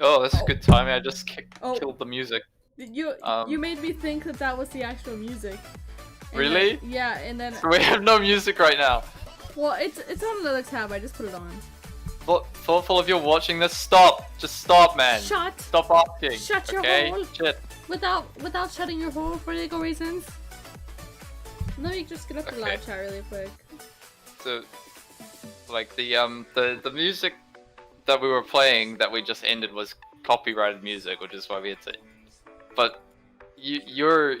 Oh, that's a good timing. I just killed the music. You made me think that was the actual music. And Really? then, yeah, and then. So we have no music right now. Well, it's on another tab. I just put it on. Thoughtful, if you're watching this, stop. Just stop, man. Shut. Stop asking. Shut your hole. Shit. Without shutting your hole for legal reasons. Let me just get up the live chat really quick. So, like the music that we were playing that we just ended was copyrighted music, which is why we had to. But you're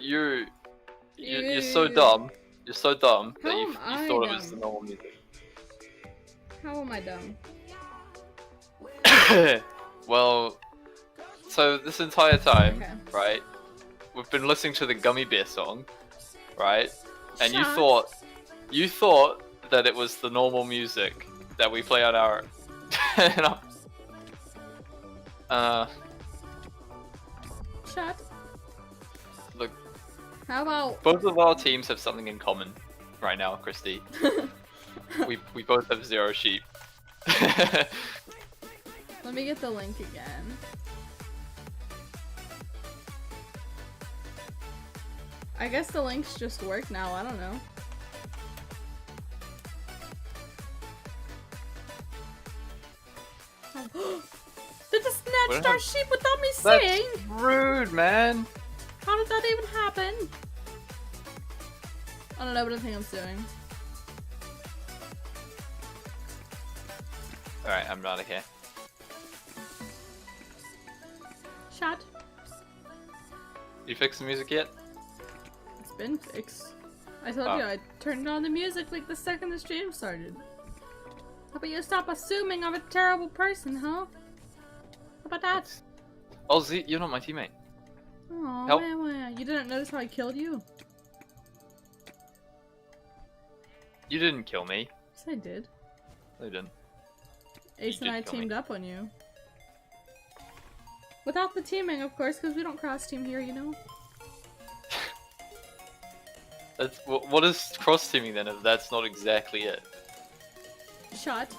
so dumb. You're so dumb that you thought it was the normal music. How am I dumb? Well, so this entire time, right? We've been listening to the Gummy Bear song, right? And you thought that it was the normal music that we play on our Shut. Look. How about both of our teams have something in common right now, Christy. we both have 0 sheep. Let me get the link again. I guess the links just work now, I don't know. They just snatched our sheep without me saying! That's rude, man! How did that even happen? I don't know what I think I'm doing. Alright, I'm out of here. Shut. You fixed the music yet? It's been fixed. I told you I turned on the music like the second the stream started. How about you stop assuming I'm a terrible person, huh? How about that? Oh, Z, you're not my teammate. Oh, you didn't notice how I killed you? You didn't kill me. Yes, I did. No, you didn't. Ace and I teamed up on you. Without the teaming, of course, because we don't cross-team here, you know? That's, what is cross-teaming then, if that's not exactly it? Shut.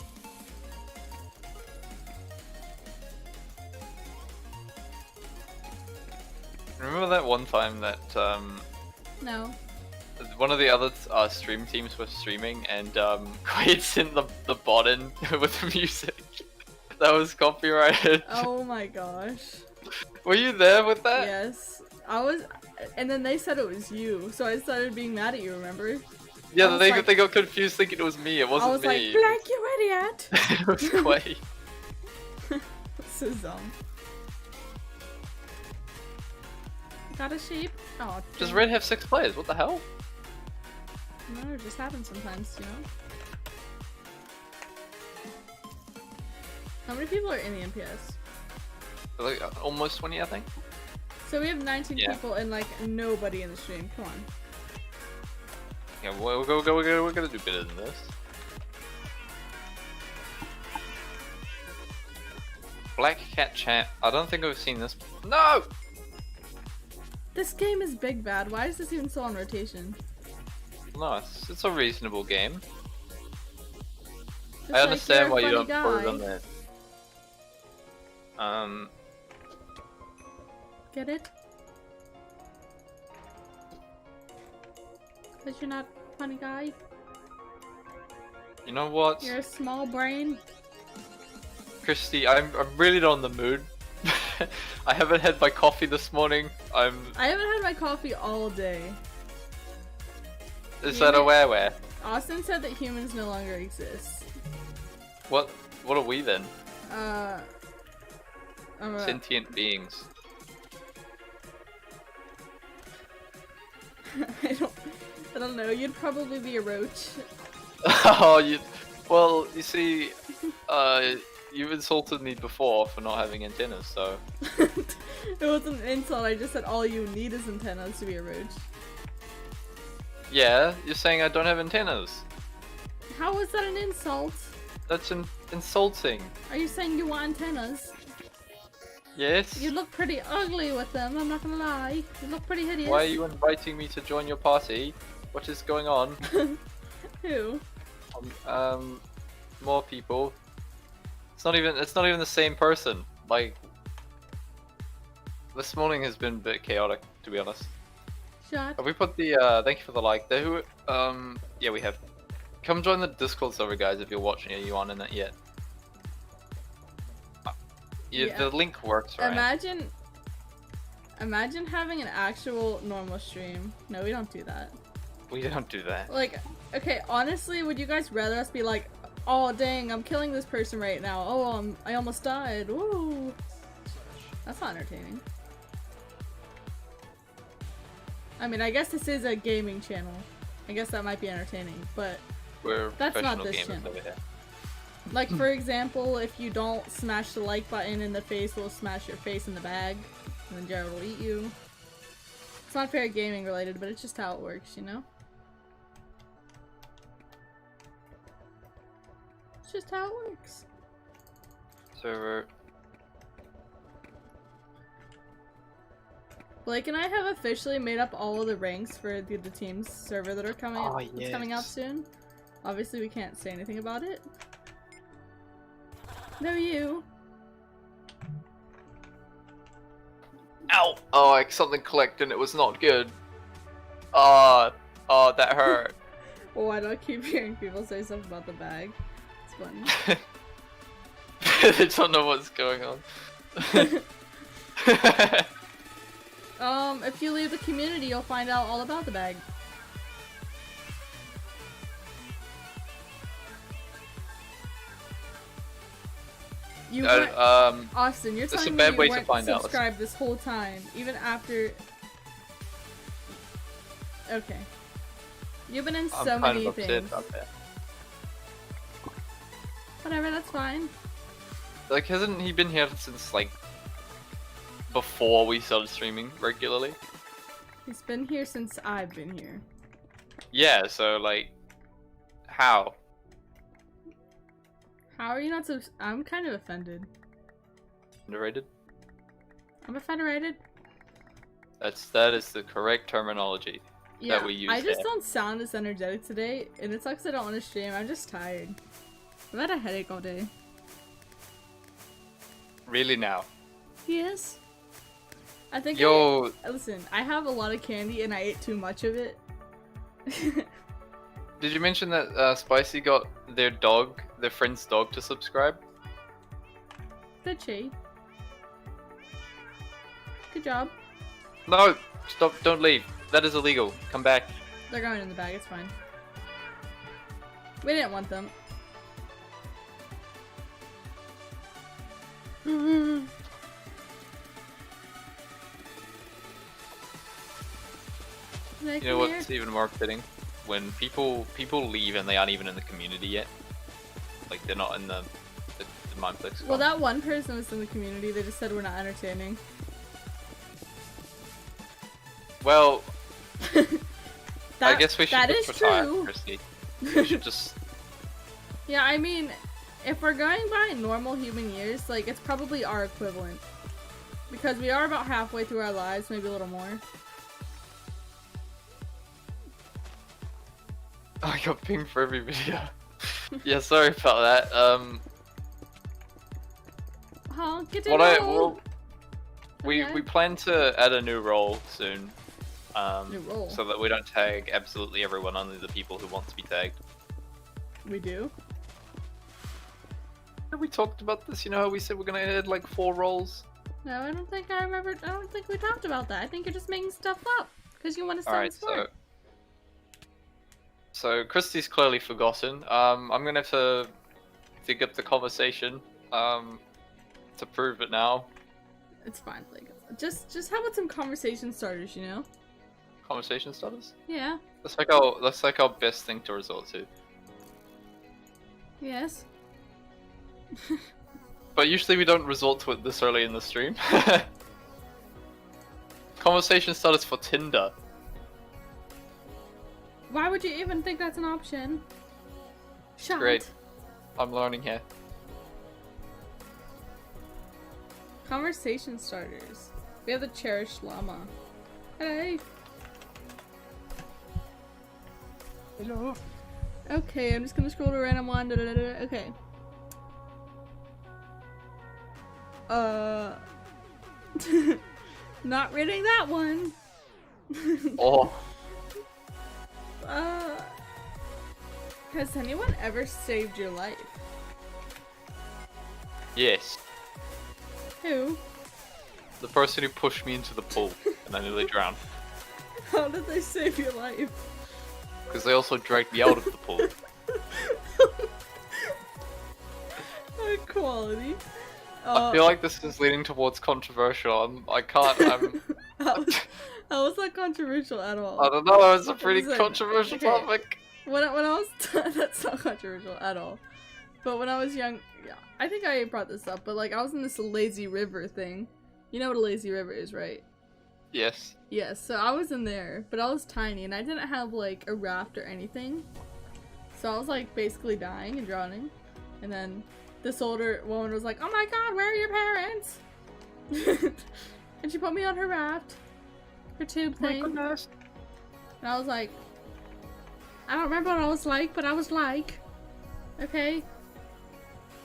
Remember that one time that, No. one of the other stream teams were streaming and Quaid sent the bot in with the music that was copyrighted. Oh my gosh. Were you there with that? Yes. I was, and then they said it was you, so I started being mad at you, remember? Yeah, they got confused thinking it was me, it wasn't me. I was like, Black, you idiot! It was Quaid. This is dumb. Got a sheep? Oh, does Red have 6 players? What the hell? No, it just happens sometimes, you know? How many people are in the MPS? Like, almost 20, I think. So we have 19 people and like nobody in the stream. Come on. Yeah, we're gonna do better than this. Black Cat Chat. I don't think I've seen this. No! This game is big bad. Why is this even so on rotation? No, it's a reasonable game. I understand why you don't put it on there. Get it? Because you're not a funny guy? You know what? You're a small brain? Christy, I'm really not in the mood. I haven't had my coffee this morning. I haven't had my coffee all day. Is that a where? Austin said that humans no longer exist. What are we then? Sentient beings. I don't know, you'd probably be a roach. Oh, well, you see, you've insulted me before for not having antennas, so... It wasn't an insult, I just said all you need is antennas to be a roach. Yeah, you're saying I don't have antennas. How is that an insult? That's insulting. Are you saying you want antennas? Yes. You look pretty ugly with them, I'm not gonna lie. You look pretty hideous. Why are you inviting me to join your party? What is going on? Who? More people. It's not even the same person. Like, This morning has been a bit chaotic, to be honest. Shut. Have we put the thank you for the like there? Who yeah, we have. Come join the Discord server, guys, if you're watching. Are you on in it yet? Yeah, the link works, right? Imagine having an actual normal stream. No, we don't do that. We don't do that. Like, okay, honestly, would you guys rather us be like, oh dang, I'm killing this person right now. Oh, I almost died. Ooh. That's not entertaining. I mean, I guess this is a gaming channel. I guess that might be entertaining, but that's not this channel. Over here. Like, for example, if you don't smash the like button in the face, we'll smash your face in the bag, and then Jared will eat you. It's not very gaming related, but it's just how it works, you know? It's just how it works. Server. Blake and I have officially made up all of the ranks for the team's server that are coming that's coming out soon. Obviously, we can't say anything about it. No, you. Ow! Oh, like something clicked and it was not good. Oh, that hurt. Well, why do I keep hearing people say something about the bag? It's funny. They don't know what's going on. If you leave the community, you'll find out all about the bag. You Austin, you're telling me you weren't subscribed this whole time, even after. Okay. You've been in so many things. Whatever, that's fine. Like, hasn't he been here since like before we started streaming regularly? He's been here since I've been here. Yeah, so like, how? How are you not so? I'm kind of offended. Underrated? I'm offended. That is the correct terminology that we use. I just don't sound as energetic today, and it sucks I don't want to stream. I'm just tired. I've had a headache all day. Really now? Yes. I think. Yo. Listen, I have a lot of candy, and I ate too much of it. Did you mention that Spicy got their friend's dog to subscribe? Good shade. Good job. No! Stop, don't leave. That is illegal. Come back. They're going in the bag, it's fine. We didn't want them. You know what's even more fitting? When people leave and they aren't even in the community yet. Like, they're not in the Mineplex. Well, that one person was in the community, they just said we're not entertaining. Well, I guess we should that is retire, true. Christy. We should just... Yeah, I mean, if we're going by normal human years, like, it's probably our equivalent. Because we are about halfway through our lives, maybe a little more. I got pinged for every video. Yeah, sorry about that. Oh, get to know. We plan to add a new role soon. New role. So that we don't tag absolutely everyone, only the people who want to be tagged. We do? We talked about this, you know how we said we're gonna add like 4 roles? No, I don't think I remember. I don't think we talked about that. I think you're just making stuff up because you want to sound smart. So Christy's clearly forgotten. I'm gonna have to dig up the conversation to prove it now. It's fine, like just how about some conversation starters, you know? Conversation starters? Yeah. That's like our best thing to resort to. Yes. But usually we don't resort to it this early in the stream. Conversation starters for Tinder. Why would you even think that's an option? Shut. Great. I'm learning here. Conversation starters. We have the cherished llama. Hey. Hello. Okay, I'm just gonna scroll to random one. Okay. Not reading that one. Oh. Has anyone ever saved your life? Yes. Who? The person who pushed me into the pool and I nearly drowned. How did they save your life? Because they also dragged me out of the pool. High quality. I feel like this is leading towards controversial. I can't. How was that controversial at all? I don't know. It's a pretty Listen, controversial okay. topic. When I was that's not controversial at all. But when I was young, yeah, I think I brought this up. But like, I was in this lazy river thing. You know what a lazy river is, right? Yes. Yes. So I was in there, but I was tiny and I didn't have like a raft or anything. So I was like basically dying and drowning, and then this older woman was like, "Oh my God, where are your parents?" And she put me on her raft, her tube thing. My goodness. And I was like, I don't remember what I was like, but I was like, okay.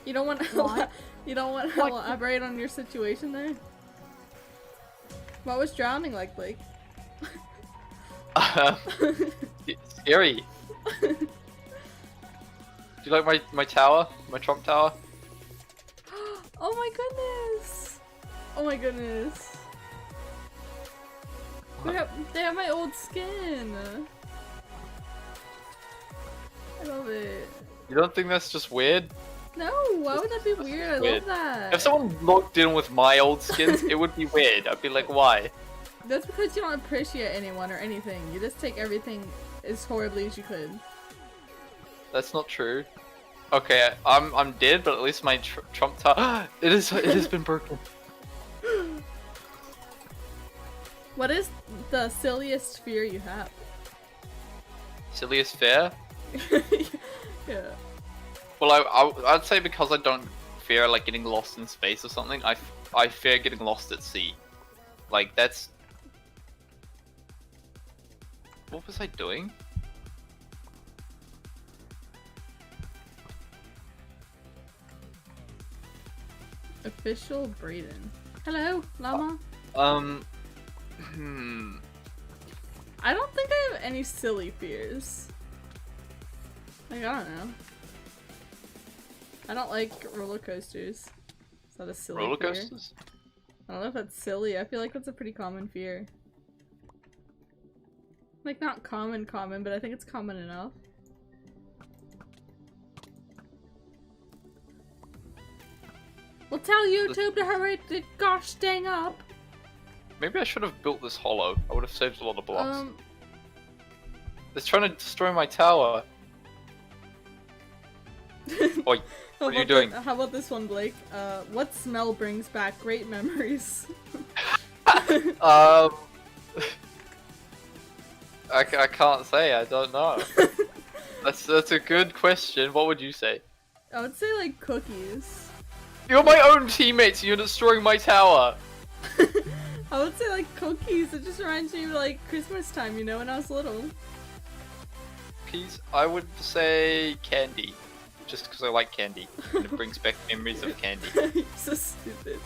You don't want to elaborate on your situation there? What was drowning like, Blake? It's scary. Do you like my tower? My Trump tower? Oh my goodness! Oh my goodness! They have my old skin! I love it. You don't think that's just weird? No, why would that be weird? I love that. If someone logged in with my old skins, it would be weird. I'd be like, why? That's because you don't appreciate anyone or anything. You just take everything as horribly as you could. That's not true. Okay, I'm dead, but at least my Trump tower. It has been broken. What is the silliest fear you have? Silliest fear? Yeah. Well, I'd say because I don't fear like getting lost in space or something. I fear getting lost at sea. Like that's. What was I doing? Official Brayden. Hello, llama. I don't think I have any silly fears. Like, I don't know. I don't like roller coasters. Is that a silly Roller fear? coasters? I don't know if that's silly. I feel like that's a pretty common fear. Like, not common, but I think it's common enough. Well, tell YouTube to hurry the gosh dang up! Maybe I should have built this hollow. I would have saved a lot of blocks. It's trying to destroy my tower. Oi, what are you doing? How about this one, Blake? What smell brings back great memories? I can't say. I don't know. That's a good question. What would you say? I would say like cookies. You're my own teammates. You're destroying my tower. I would say like cookies. It just reminds me of like Christmas time, you know, when I was little. Cookies. I would say candy, just because I like candy. And it brings back memories of candy. You're so stupid.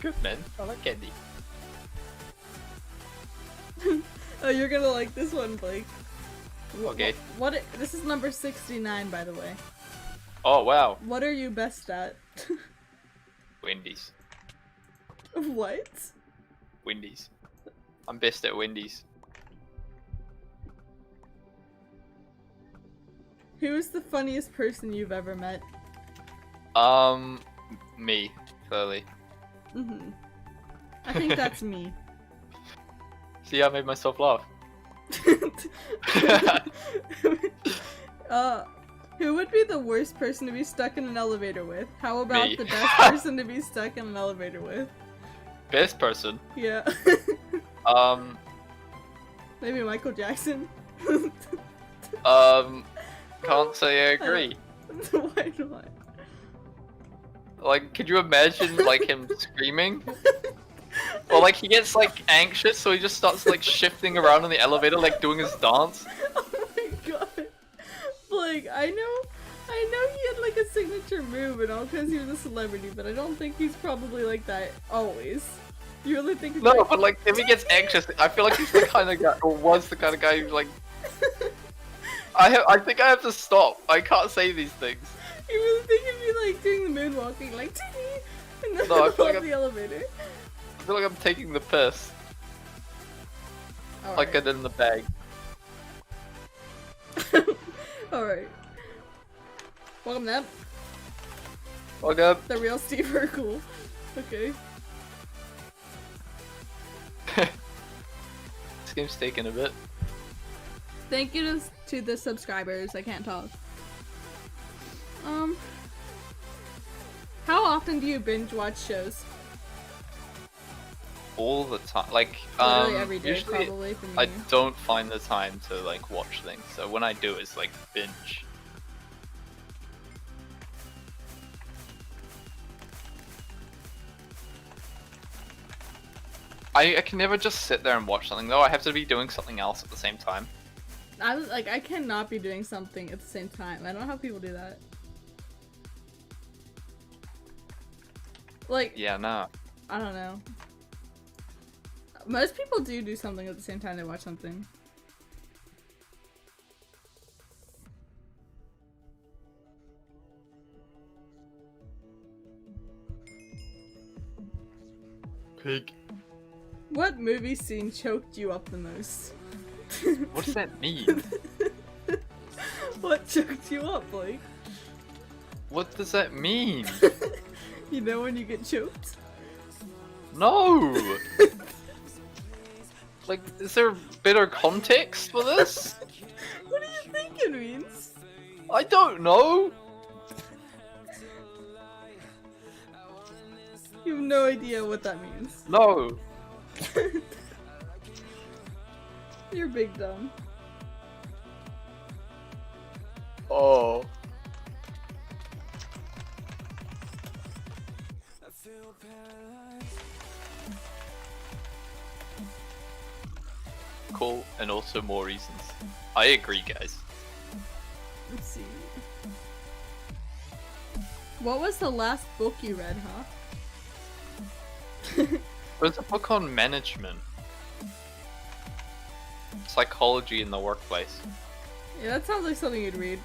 Good man. I like candy. Oh, you're gonna like this one, Blake. Okay. This is number 69, by the way. Oh wow. What are you best at? Wendy's. What? Wendy's. I'm best at Wendy's. Who is the funniest person you've ever met? Me, clearly. I think that's me. See, I made myself laugh. Who would be the worst person to be stuck in an elevator with? How about Me. the best person to be stuck in an elevator with? Best person? Yeah. Maybe Michael Jackson? Can't say I agree. Why not? Like, could you imagine, like, him screaming? Or, like, he gets, like, anxious, so he just starts, like, shifting around in the elevator, like, doing his dance. Oh my god. Like, I know he had, like, a signature move and all because he was a celebrity, but I don't think he's probably like that always. You really think it's No, like... but like, if he gets anxious, I feel like he's the kind of guy, or was the kind of guy who like... I think I have to stop. I can't say these things. You really think it'd be like doing the moonwalking, like ting, and then No, I feel like the elevator? I feel like I'm taking the piss. Like it in the bag. Alright. Welcome them. Welcome. The real Steve Urkel. Okay. This game's taking a bit. Thank you to the subscribers. I can't talk. How often do you binge watch shows? All the time, like Literally every day, usually probably for me. I don't find the time to like watch things, so when I do, it's like binge. I can never just sit there and watch something though. I have to be doing something else at the same time. I cannot be doing something at the same time. I don't know how people do that. Like, Yeah, no. I don't know. Most people do something at the same time they watch something. Pig. What movie scene choked you up the most? What does that mean? What choked you up, Blake? What does that mean? You know when you get choked? No! Like, is there better context for this? What do you think it means? I don't know! You have no idea what that means. No! You're big dumb. Oh. Cool, and also more reasons. I agree, guys. Let's see. What was the last book you read, huh? There's a book on management. Psychology in the workplace. Yeah, that sounds like something you'd read.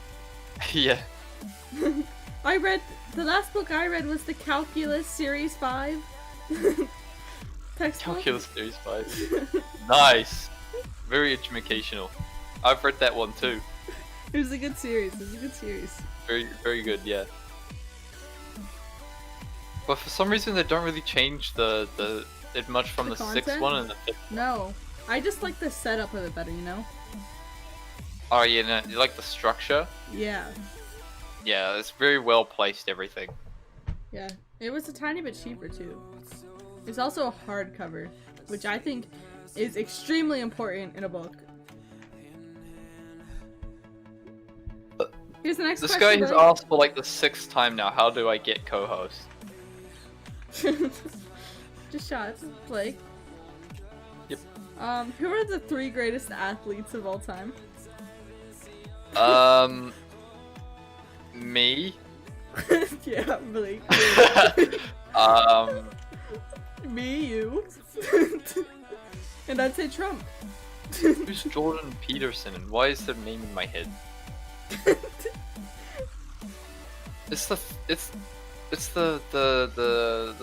Yeah. The last book I read was the Calculus Series 5. Textbook. Calculus Series 5. Nice! Very educational. I've read that one too. It was a good series. Very, very good, yeah. But for some reason they don't really change it much from the sixth content? one and the fifth. No. I just like the setup of it better, you know? Oh yeah, no, you like the structure? Yeah. Yeah, it's very well placed, everything. Yeah. It was a tiny bit cheaper too. It's also a hardcover, which I think is extremely important in a book. Here's the next This question. guy has asked for like the 6th time now, how do I get co-host? Just shot, Blake. Yep. Who are the 3 greatest athletes of all time? Me? Yeah, Blake. Me, you. And I'd say Trump. Who's Jordan Peterson and why is their name in my head? It's the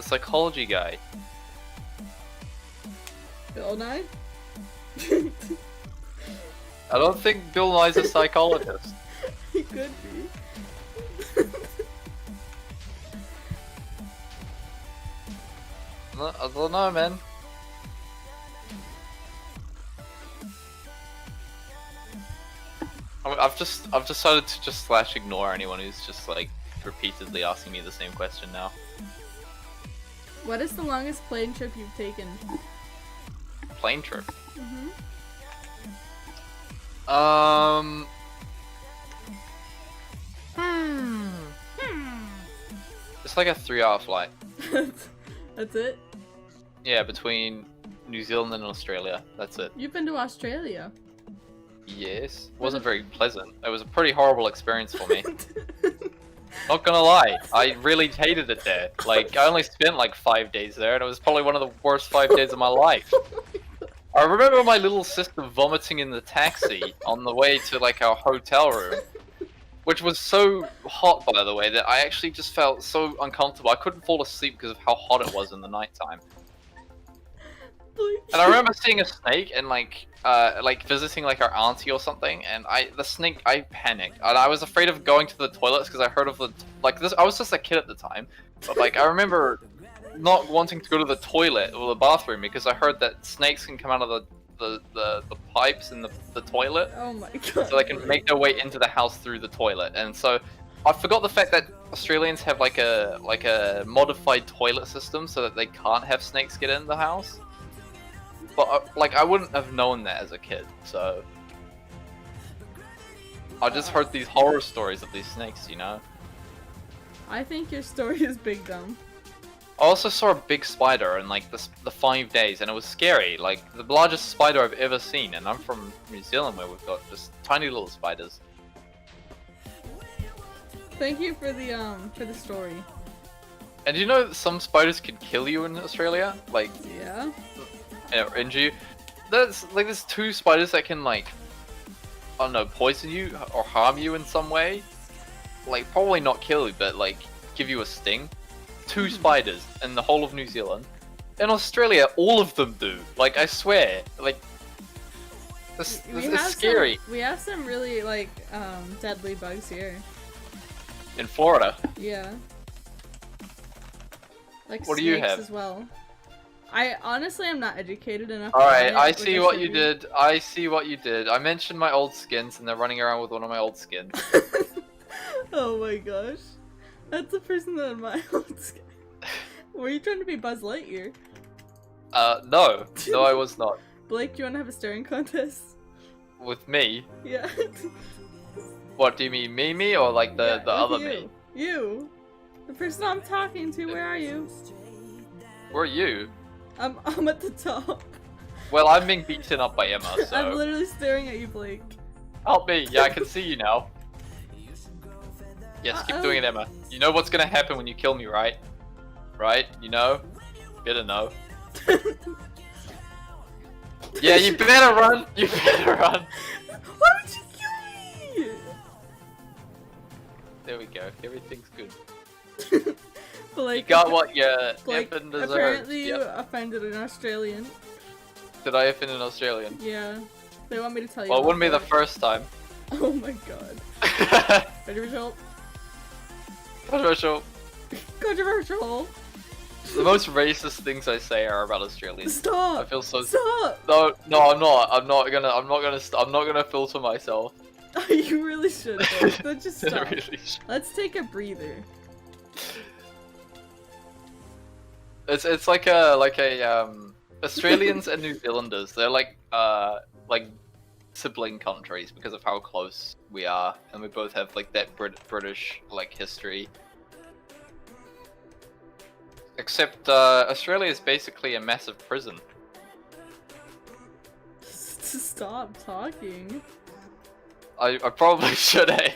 psychology guy. Bill Nye? I don't think Bill Nye's a psychologist. He could be. I don't know, man. I mean, I've decided to just ignore anyone who's just like repeatedly asking me the same question now. What is the longest plane trip you've taken? Plane trip. Mm-hmm. It's like a 3-hour flight. That's it? Yeah, between New Zealand and Australia. That's it. You've been to Australia. Yes. Wasn't very pleasant. It was a pretty horrible experience for me. Not gonna lie, I really hated it there. Like, I only spent like 5 days there, and it was probably one of the worst 5 days of my life. I remember my little sister vomiting in the taxi on the way to like our hotel room, which was so hot, by the way, that I actually just felt so uncomfortable. I couldn't fall asleep because of how hot it was in the nighttime. And I remember seeing a snake and like visiting like our auntie or something, and I panicked, and I was afraid of going to the toilets because I heard of the this. I was just a kid at the time, but like I remember not wanting to go to the toilet or the bathroom because I heard that snakes can come out of the pipes in the toilet. Oh my god. So they can make their way into the house through the toilet, and so I forgot the fact that Australians have like a modified toilet system so that they can't have snakes get in the house. But like I wouldn't have known that as a kid, so I just heard these horror stories of these snakes, you know. I think your story is big dumb. I also saw a big spider in like the 5 days, and it was scary. Like the largest spider I've ever seen, and I'm from New Zealand where we've got just tiny little spiders. Thank you for the story. And do you know that some spiders can kill you in Australia? Like, Yeah. injure you. There's 2 spiders that can like, I don't know, poison you or harm you in some way. Like probably not kill you, but like give you a sting. 2 spiders in the whole of New Zealand. In Australia, all of them do. Like I swear, like this is scary. We have some really like deadly bugs here. In Florida. Yeah. Like What do you snakes have? as well. I honestly am not educated enough. Alright, on it, I like see what should you be. did. I see what you did. I mentioned my old skins, and they're running around with one of my old skins. Oh my gosh. That's the person that in my old skin. Were you trying to be Buzz Lightyear? No. No, I was not. Blake, do you want to have a staring contest? With me? Yeah. What, do you mean me or like the Yeah, other with me? You. The person I'm talking to, where are you? Where are you? I'm at the top. Well, I'm being beaten up by Emma, so... I'm literally staring at you, Blake. Help me! Yeah, I can see you now. Yes, keep doing it, Emma. You know what's gonna happen when you kill me, right? Right? You know? Better know. Yeah, you better run! You better run! Why would you kill me? There we go. Everything's good. Blake, Got what you Blake, effing deserve. apparently you Yep. offended an Australian. Did I offend an Australian? Yeah. They want me to tell you. Well, it about wouldn't be the that. first time. Oh my god. Controversial. Controversial. Controversial. The most racist things I say are about Australians. Stop. I feel so. Stop. No, I'm not. I'm not gonna filter myself. You really should. Blake. Let's just I stop. really should. Let's take a breather. It's like a Australians and New Zealanders. They're like sibling countries because of how close we are, and we both have like that British like history. Except Australia is basically a massive prison. Stop talking. I probably should, eh?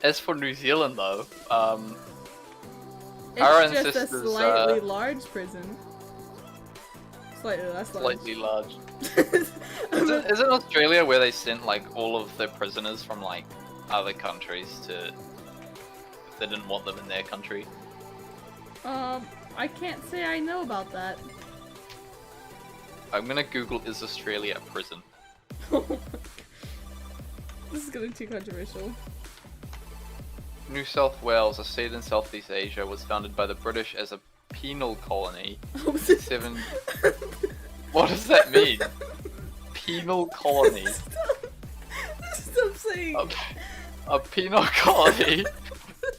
As for New Zealand though, our It's just a ancestors slightly large prison. Slightly less large. slightly large. Isn't Australia where they sent like all of their prisoners from like other countries to, if they didn't want them in their country? I can't say I know about that. I'm gonna Google, is Australia a prison? This is getting too controversial. New South Wales, a state in Southeast Asia, was founded by the British as a penal colony. Seven. What does that mean? Penal colony. Stop saying. A penal colony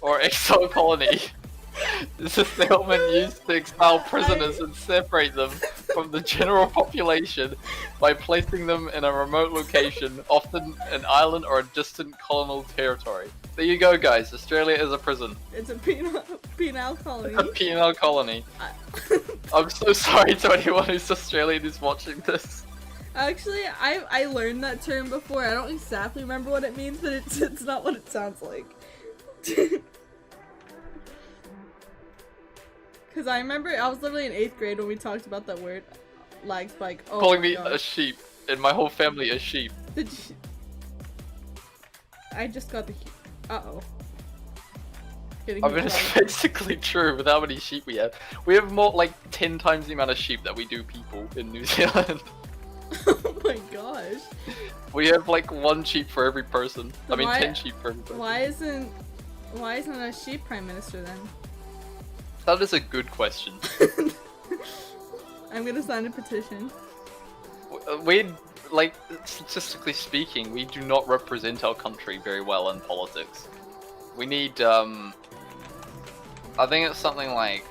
or exile colony is a settlement used to expel prisoners and separate them from the general population by placing them in a remote location, often an island or a distant colonial territory. There you go, guys. Australia is a prison. It's a penal colony. A penal colony. I'm so sorry to anyone who's Australian who's watching this. Actually, I learned that term before. I don't exactly remember what it means, but it's not what it sounds like. Because I remember I was literally in 8th grade when we talked about that word, lag spike. Oh Calling my me gosh. a sheep, and my whole family a sheep. I just got the. Uh-oh. I mean, it's basically true with how many sheep we have. We have more, like, 10 times the amount of sheep that we do people in New Zealand. Oh my gosh. We have, like, 1 sheep for every person. Then I mean, why- 10 sheep for every person. Why isn't a sheep prime minister then? That is a good question. I'm gonna sign a petition. We, like, statistically speaking, we do not represent our country very well in politics. We need, I think it's something like,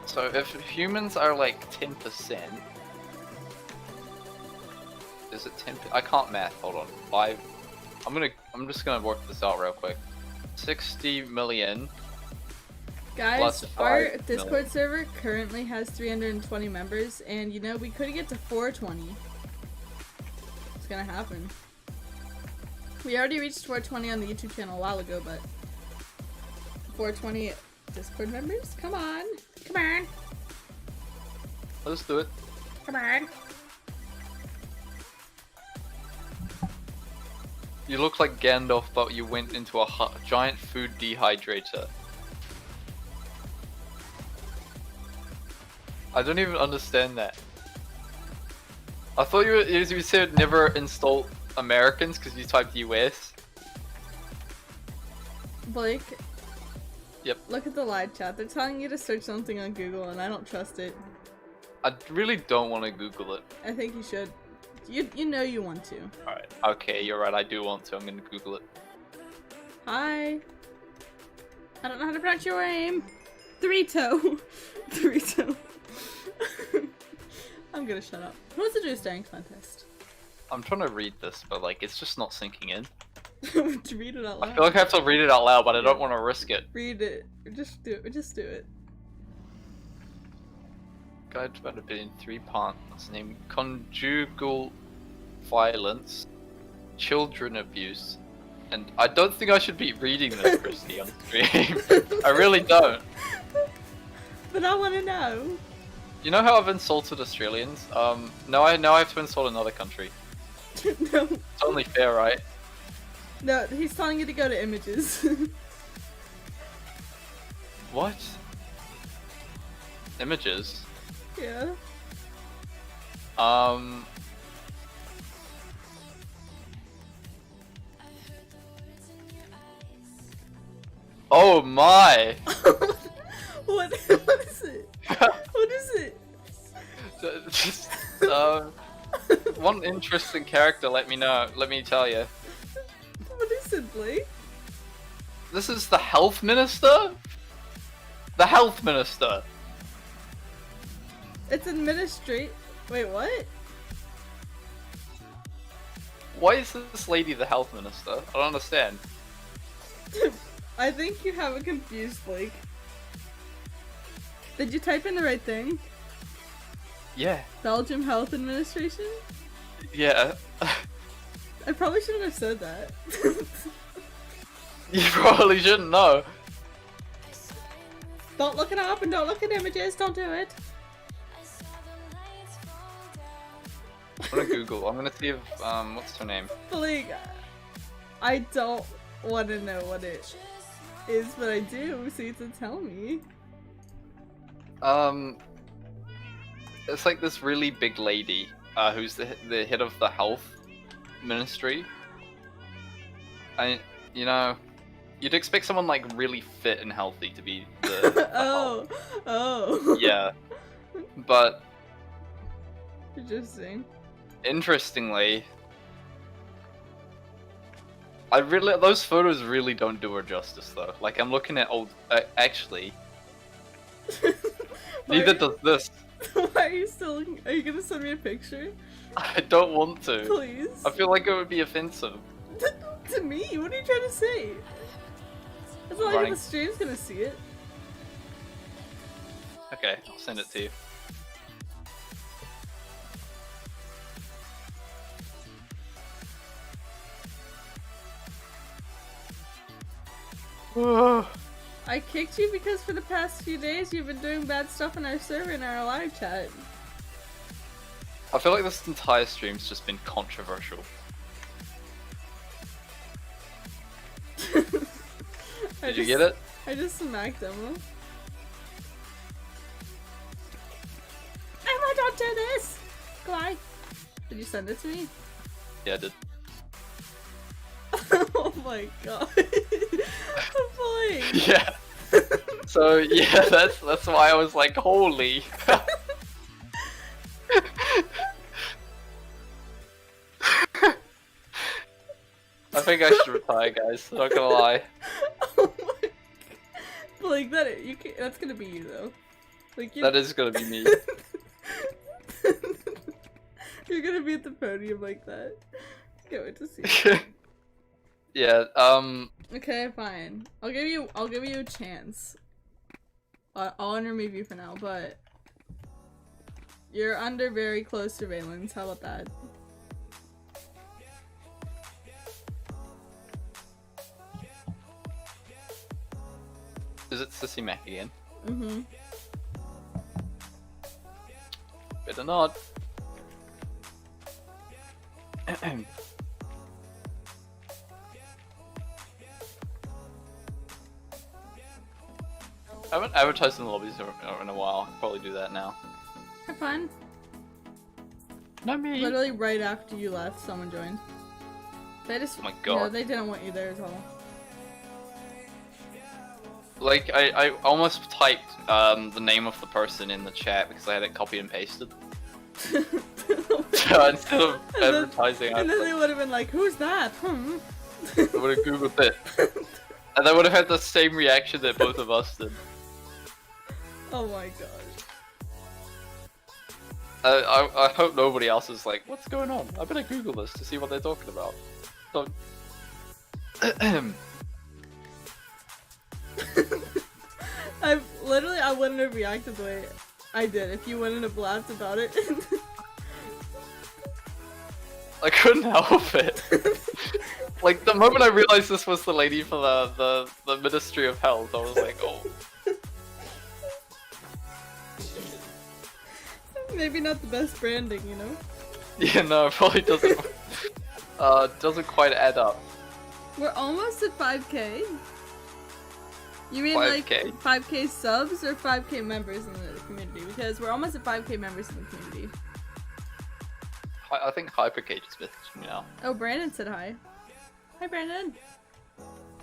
so if humans are like 10%, is it 10? I can't math, hold on. 5, I'm just gonna work this out real quick. 60 million. Guys, Plus our 5 Discord million. server currently has 320 members, and you know, we could get to 420. It's gonna happen. We already reached 420 on the YouTube channel a while ago, but 420 Discord members? Come on! Come on! Let's do it. Come on! You look like Gandalf, but you went into a giant food dehydrator. I don't even understand that. I thought you said never install Americans because you typed US. Blake. Yep. Look at the live chat. They're telling you to search something on Google, and I don't trust it. I really don't want to Google it. I think you should. You know you want to. Alright. Okay, you're right. I do want to. I'm gonna Google it. Hi. I don't know how to pronounce your name. Dorito. Dorito. I'm gonna shut up. Who wants to do a staring contest? I'm trying to read this, but like it's just not sinking in. To read it out loud. I feel like I have to read it out loud, but I don't want to risk it. Read it. Just do it. Just do it. Guide to about a billion 3 parts named conjugal violence, children abuse, and I don't think I should be reading this, Christy, on stream. I really don't. But I want to know. You know how I've insulted Australians? Now I have to insult another country. No. It's only fair, right? No, he's telling you to go to images. What? Images? Yeah. Oh my! What is it? What is it? Just, one interesting character, let me tell you. What is it, Blake? This is the health minister? The health minister! It's administrate. Wait, what? Why is this lady the health minister? I don't understand. I think you have it confused, Blake. Did you type in the right thing? Yeah. Belgium Health Administration? Yeah. I probably shouldn't have said that. You probably shouldn't know. Don't look it up and don't look at images. Don't do it. I'm gonna Google. I'm gonna see if, what's her name? Blake, I don't want to know what it is, but I do, so you have to tell me. It's like this really big lady, who's the head of the health ministry. And, you know, you'd expect someone like really fit and healthy to be the Oh. Yeah. But Interesting. interestingly, those photos really don't do her justice though. Like I'm looking at old, actually, neither does this. Why are you still looking? Are you gonna send me a picture? I don't want to. Please. I feel like it would be offensive. To me? What are you trying to say? It's not like Running. the stream's gonna see it. Okay, I'll send it to you. I kicked you because for the past few days you've been doing bad stuff on our server in our live chat. I feel like this entire stream's just been controversial. Did you get it? I just smacked him. I don't do this! Gly. Did you send it to me? Yeah, I did. Oh my god. Boy. Yeah. So yeah, that's why I was like, holy. I think I should retire, guys. Not gonna lie. Oh my. Like that's gonna be you though. Like that is gonna be me. You're gonna be at the podium like that. Can't wait to see. Yeah. Okay, fine. I'll give you a chance. I'll unremove you for now, but you're under very close surveillance. How about that? Is it Sissy Mac again? Mm-hmm. Better not. I haven't advertised in the lobbies in a while. I'll probably do that now. Have fun. Not me. Literally right after you left, someone joined. They just, oh my god. they didn't want you there at all. Like, I almost typed the name of the person in the chat because I had it copied and pasted. So instead of advertising, and then they would have been like, "Who's that?" I would have googled it, and they would have had the same reaction that both of us did. Oh my gosh. I hope nobody else is like, "What's going on?" I better Google this to see what they're talking about. So. I wouldn't have reacted the way I did if you wouldn't have laughed about it. I couldn't help it. Like the moment I realized this was the lady for the Ministry of Health, I was like, oh. Maybe not the best branding, you know? Yeah, no, it probably doesn't quite add up. We're almost at 5K. You mean 5K? like 5K subs or 5K members in the community? Because we're almost at 5K members in the community. I think Hypercage is messaging me now. Oh, Brandon said hi. Hi, Brandon.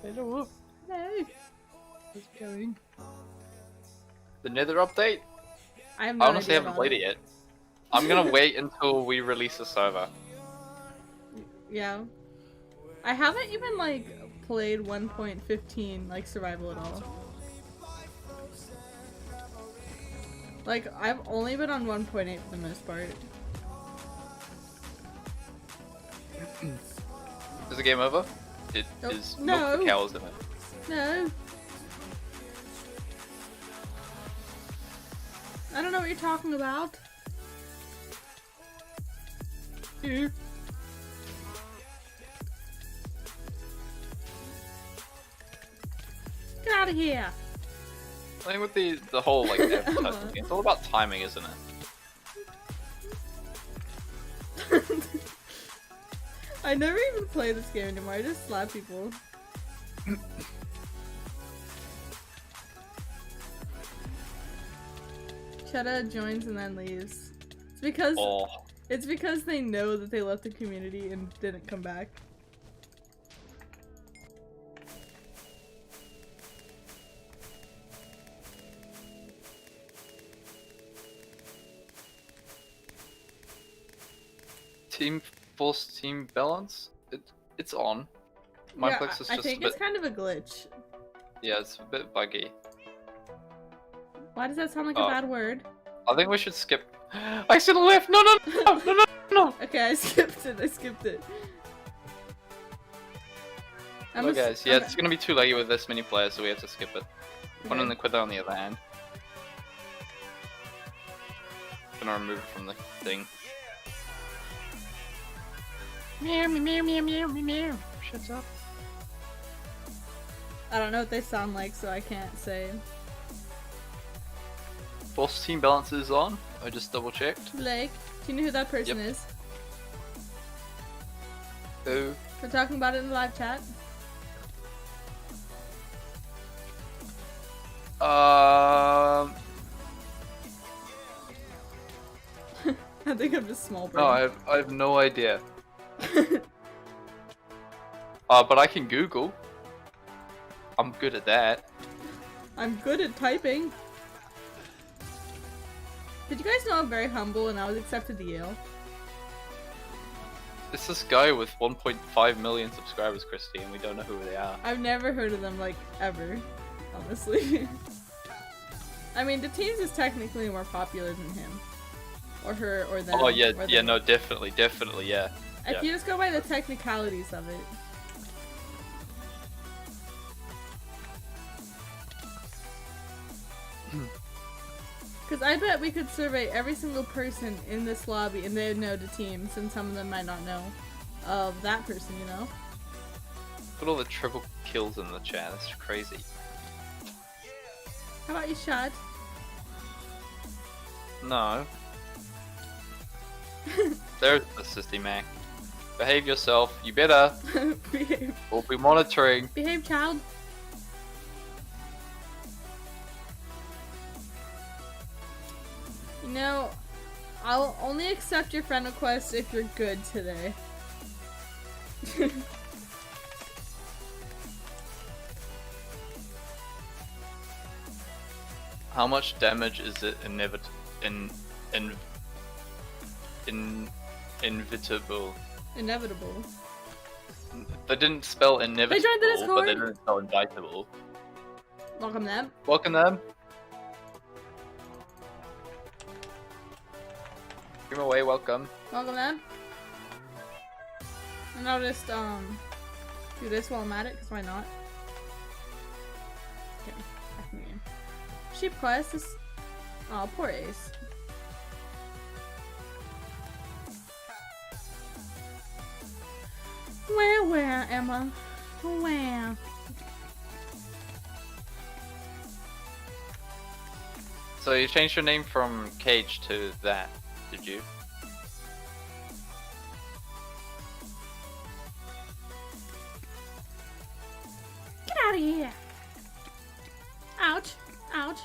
Hello. Hello. How's it going? The Nether update? I honestly haven't played it yet. I'm gonna wait until we release a server. Yeah. I haven't even like played 1.15 like survival at all. Like I've only been on 1.8 for the most part. Is the game over? It nope. is no. milk the cows in it. No. I don't know what you're talking about. Get out of here! I think with the whole like advertising game, it's all about timing, isn't it? I never even play this game anymore. I just slap people. Chetta joins and then leaves. It's because they know that they left the community and didn't come back. Team balance? It's on. Mineplex is just I think it's kind of a glitch. Yeah, it's a bit buggy. Why does that sound like a bad word? I think we should skip. I still left! No! Okay, I skipped it. Oh guys, yeah, it's gonna be too laggy with this many players, so we have to skip it. Okay. One in the Quither on the other hand. Gonna remove it from the thing. Meow, meow, meow, meow, meow, meow. Shut up. I don't know what they sound like, so I can't say. Boss team balance is on. I just double checked. Blake, do you know who that person is? Who? We're talking about it in the live chat. Um. I think I'm just small brain. No, I have no idea. But I can Google. I'm good at that. I'm good at typing. Did you guys know I'm very humble and I was accepted to Yale? It's this guy with 1.5 million subscribers, Christy, and we don't know who they are. I've never heard of them, like, ever. Honestly. I mean, the teams is technically more popular than him. Or her, or them. Oh yeah, or yeah, them. no, definitely, yeah. If you just go by the technicalities of it. Because I bet we could survey every single person in this lobby and they'd know the teams, and some of them might not know of that person, you know? Look at all the triple kills in the chat, that's crazy. How about you, Shad? No. There's the Sissy Mac. Behave yourself, you better. Behave. We'll be monitoring. Behave, child. You know, I'll only accept your friend request if you're good today. How much damage is it inevitable? Inevitable. They didn't spell inevitable, joined the but Discord. they didn't spell indictable. Welcome them. Welcome them. Give 'em away, welcome. Welcome them. And I'll just do this while I'm at it, because why not? Okay, back in the game. Sheep quest is... Oh, poor Ace. Where, Emma? Where? So you changed your name from Cage to that, did you? Get out of here! Ouch! Ouch!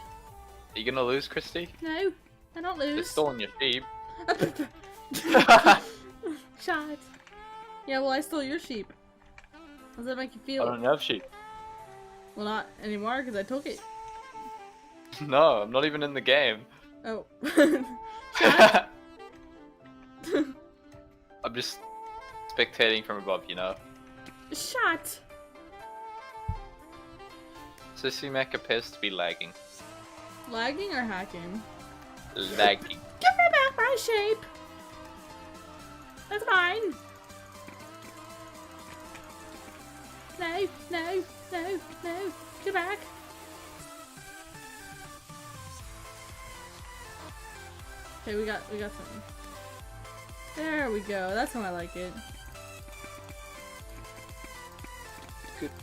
Are you gonna lose, Christy? No, I don't They're lose. stolen your sheep. Shot. Yeah, well, I stole your sheep. How does that make you I feel? don't have sheep. Well, not anymore, because I took it. No, I'm not even in the game. Oh. I'm just spectating from above, you know. Shot! Sissy Mac appears to be lagging. Lagging or hacking? Lagging. Give me back my shape! That's mine! No, no, no, no. Get back! Okay, we got something. There we go. That's how I like it.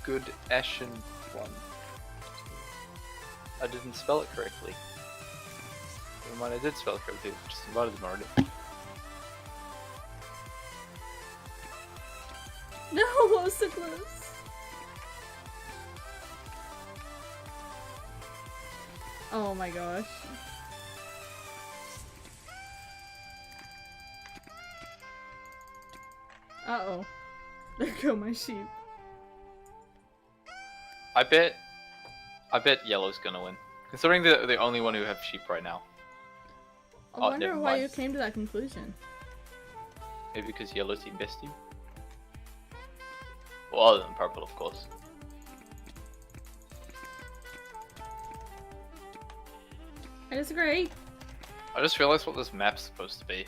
Good Ashen one. I didn't spell it correctly. Never mind, I did spell it correctly. Just invited them already. No, what was so close? Oh my gosh. Uh-oh. There go my sheep. I bet yellow's gonna win. Considering they're the only one who have sheep right now. I Oh, wonder never why mind. you came to that conclusion. Maybe because yellow's the best team? Well, other than purple, of course. I disagree. I just realized what this map's supposed to be.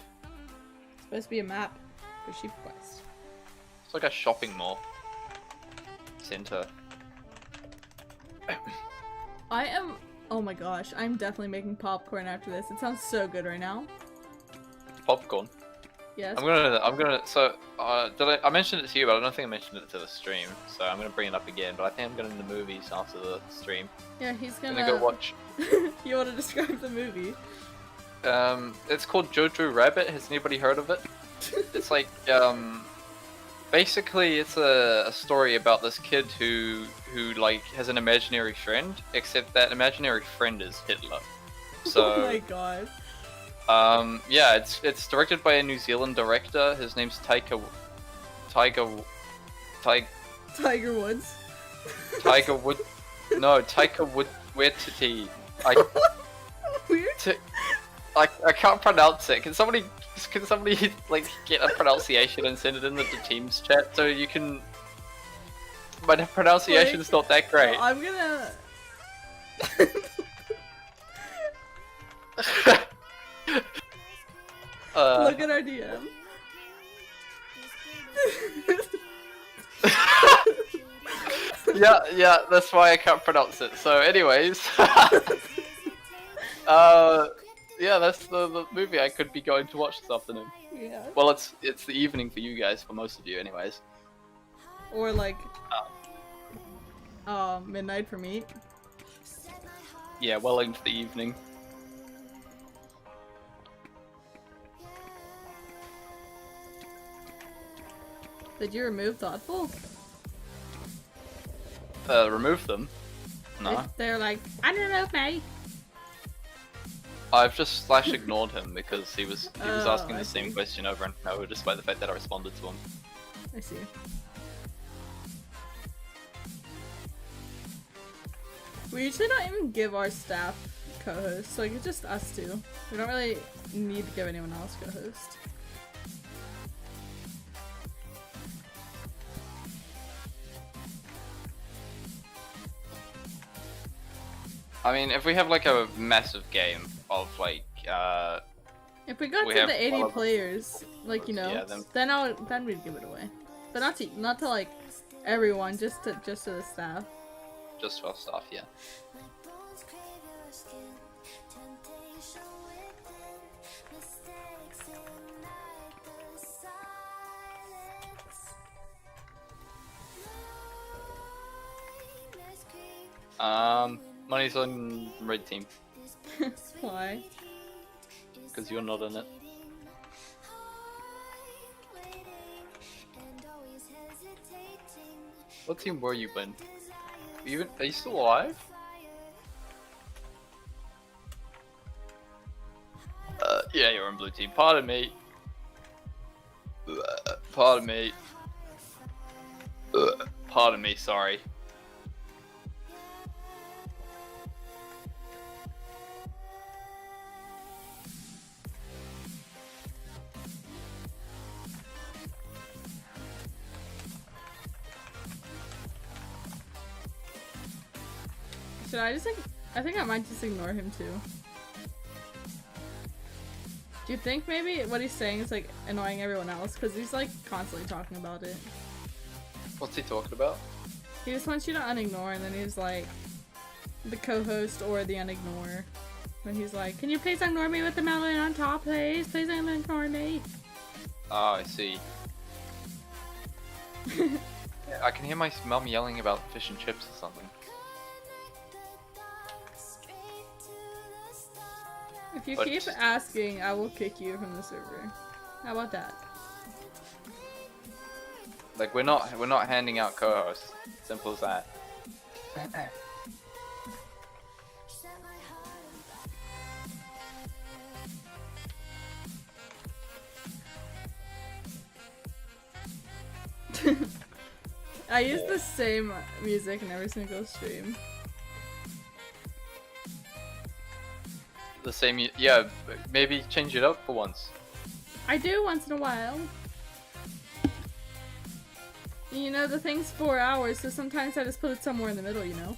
It's supposed to be a map for sheep quest. It's like a shopping mall. Center. I am... Oh my gosh, I'm definitely making popcorn after this. It sounds so good right now. Popcorn. Yes. I mentioned it to you, but I don't think I mentioned it to the stream. So I'm gonna bring it up again. But I think I'm going to the movies after the stream. Yeah, he's I'm gonna gonna go watch. You want to describe the movie? It's called Jojo Rabbit. Has anybody heard of it? It's like basically it's a story about this kid who like has an imaginary friend, except that imaginary friend is Hitler. So Oh my god. yeah, it's directed by a New Zealand director. His name's Tiger Woods. Tiger Wood. No, Taika Waititi. Weird. I can't pronounce it. Can somebody like get a pronunciation and send it in the Teams chat so you can? My pronunciation's not that great. I'm gonna. Look at our DM. Yeah, that's why I can't pronounce it. So, anyways, yeah, that's the movie I could be going to watch this afternoon. Yeah. Well, it's the evening for you guys, for most of you, anyways. Or like, midnight for me. Yeah, well into the evening. Did you remove Thoughtful? Remove them? No. They're like, I don't know, mate. I've just ignored him because he was asking I the same see. question over and over, despite the fact that I responded to him. I see. We usually don't even give our staff co-hosts, like it's just us two. We don't really need to give anyone else co-host. I mean, if we have like a massive game of like, If we got we to have the 80 one of- players, like you know, Yeah, then we'd give it away. But not to like everyone, just to the staff. just for stuff, yeah. Money's on red team Why? because you're not in it. What team were you in? Are you still alive? Yeah, you're in blue team. Pardon me. Pardon me. Pardon me, sorry. Should I just I think I might just ignore him too. Do you think maybe what he's saying is like annoying everyone else? Because he's like constantly talking about it. What's he talking about? He just wants you to unignore, and then he's like, the co-host or the unignore. And he's like, can you please ignore me with the melon on top, please? Please ignore me. Ah, I see. I can hear my mum yelling about fish and chips or something. If you But keep just- asking, I will kick you from the server. How about that? Like we're not handing out co-hosts. Simple as that. I use the same music in every single stream. The same, yeah. Maybe change it up for once. I do once in a while. You know, the thing's 4 hours, so sometimes I just put it somewhere in the middle, you know?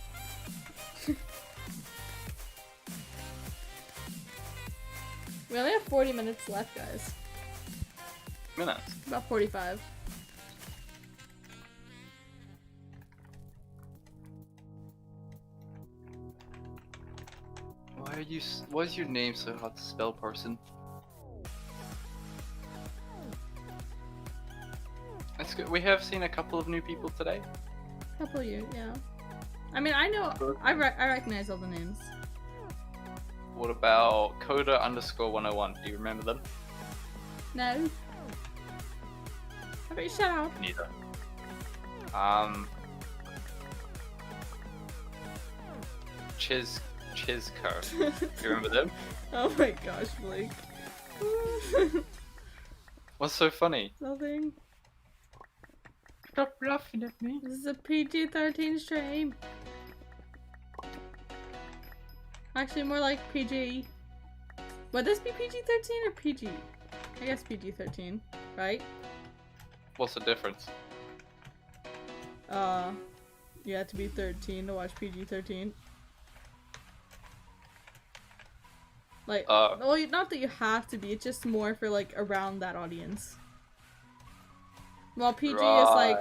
We only have 40 minutes left, guys. Minutes. About 45. Why is your name so hard to spell, person? we have seen a couple of new people today. Couple of you, yeah. I mean, I know, I recognize all the names. What about Coda_101? Do you remember them? No. How about you shut up? Neither. Chizco. You remember them? Oh my gosh, Blake. What's so funny? Nothing. Stop laughing at me. This is a PG-13 stream. Actually, more like PG. Would this be PG-13 or PG? I guess PG-13, right? What's the difference? You have to be 13 to watch PG-13. Like, well, not that you have to be, it's just more for, like, around that audience. While PG is, like,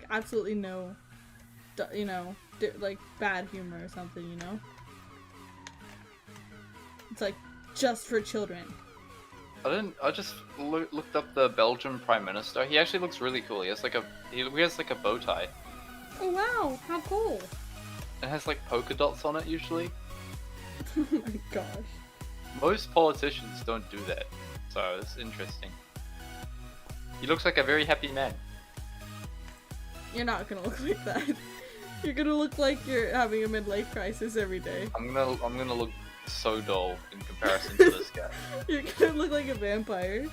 absolutely no, you know, like, bad humor or something, you know? It's, like, just for children. I just looked up the Belgian Prime Minister. He actually looks really cool. He has, like, he has, like, a bow tie. Oh, wow! How cool! It has, like, polka dots on it, usually. Oh my gosh. Most politicians don't do that, so it's interesting. He looks like a very happy man. You're not gonna look like that. You're gonna look like you're having a midlife crisis every day. I'm gonna look so dull in comparison to this guy. You're gonna look like a vampire.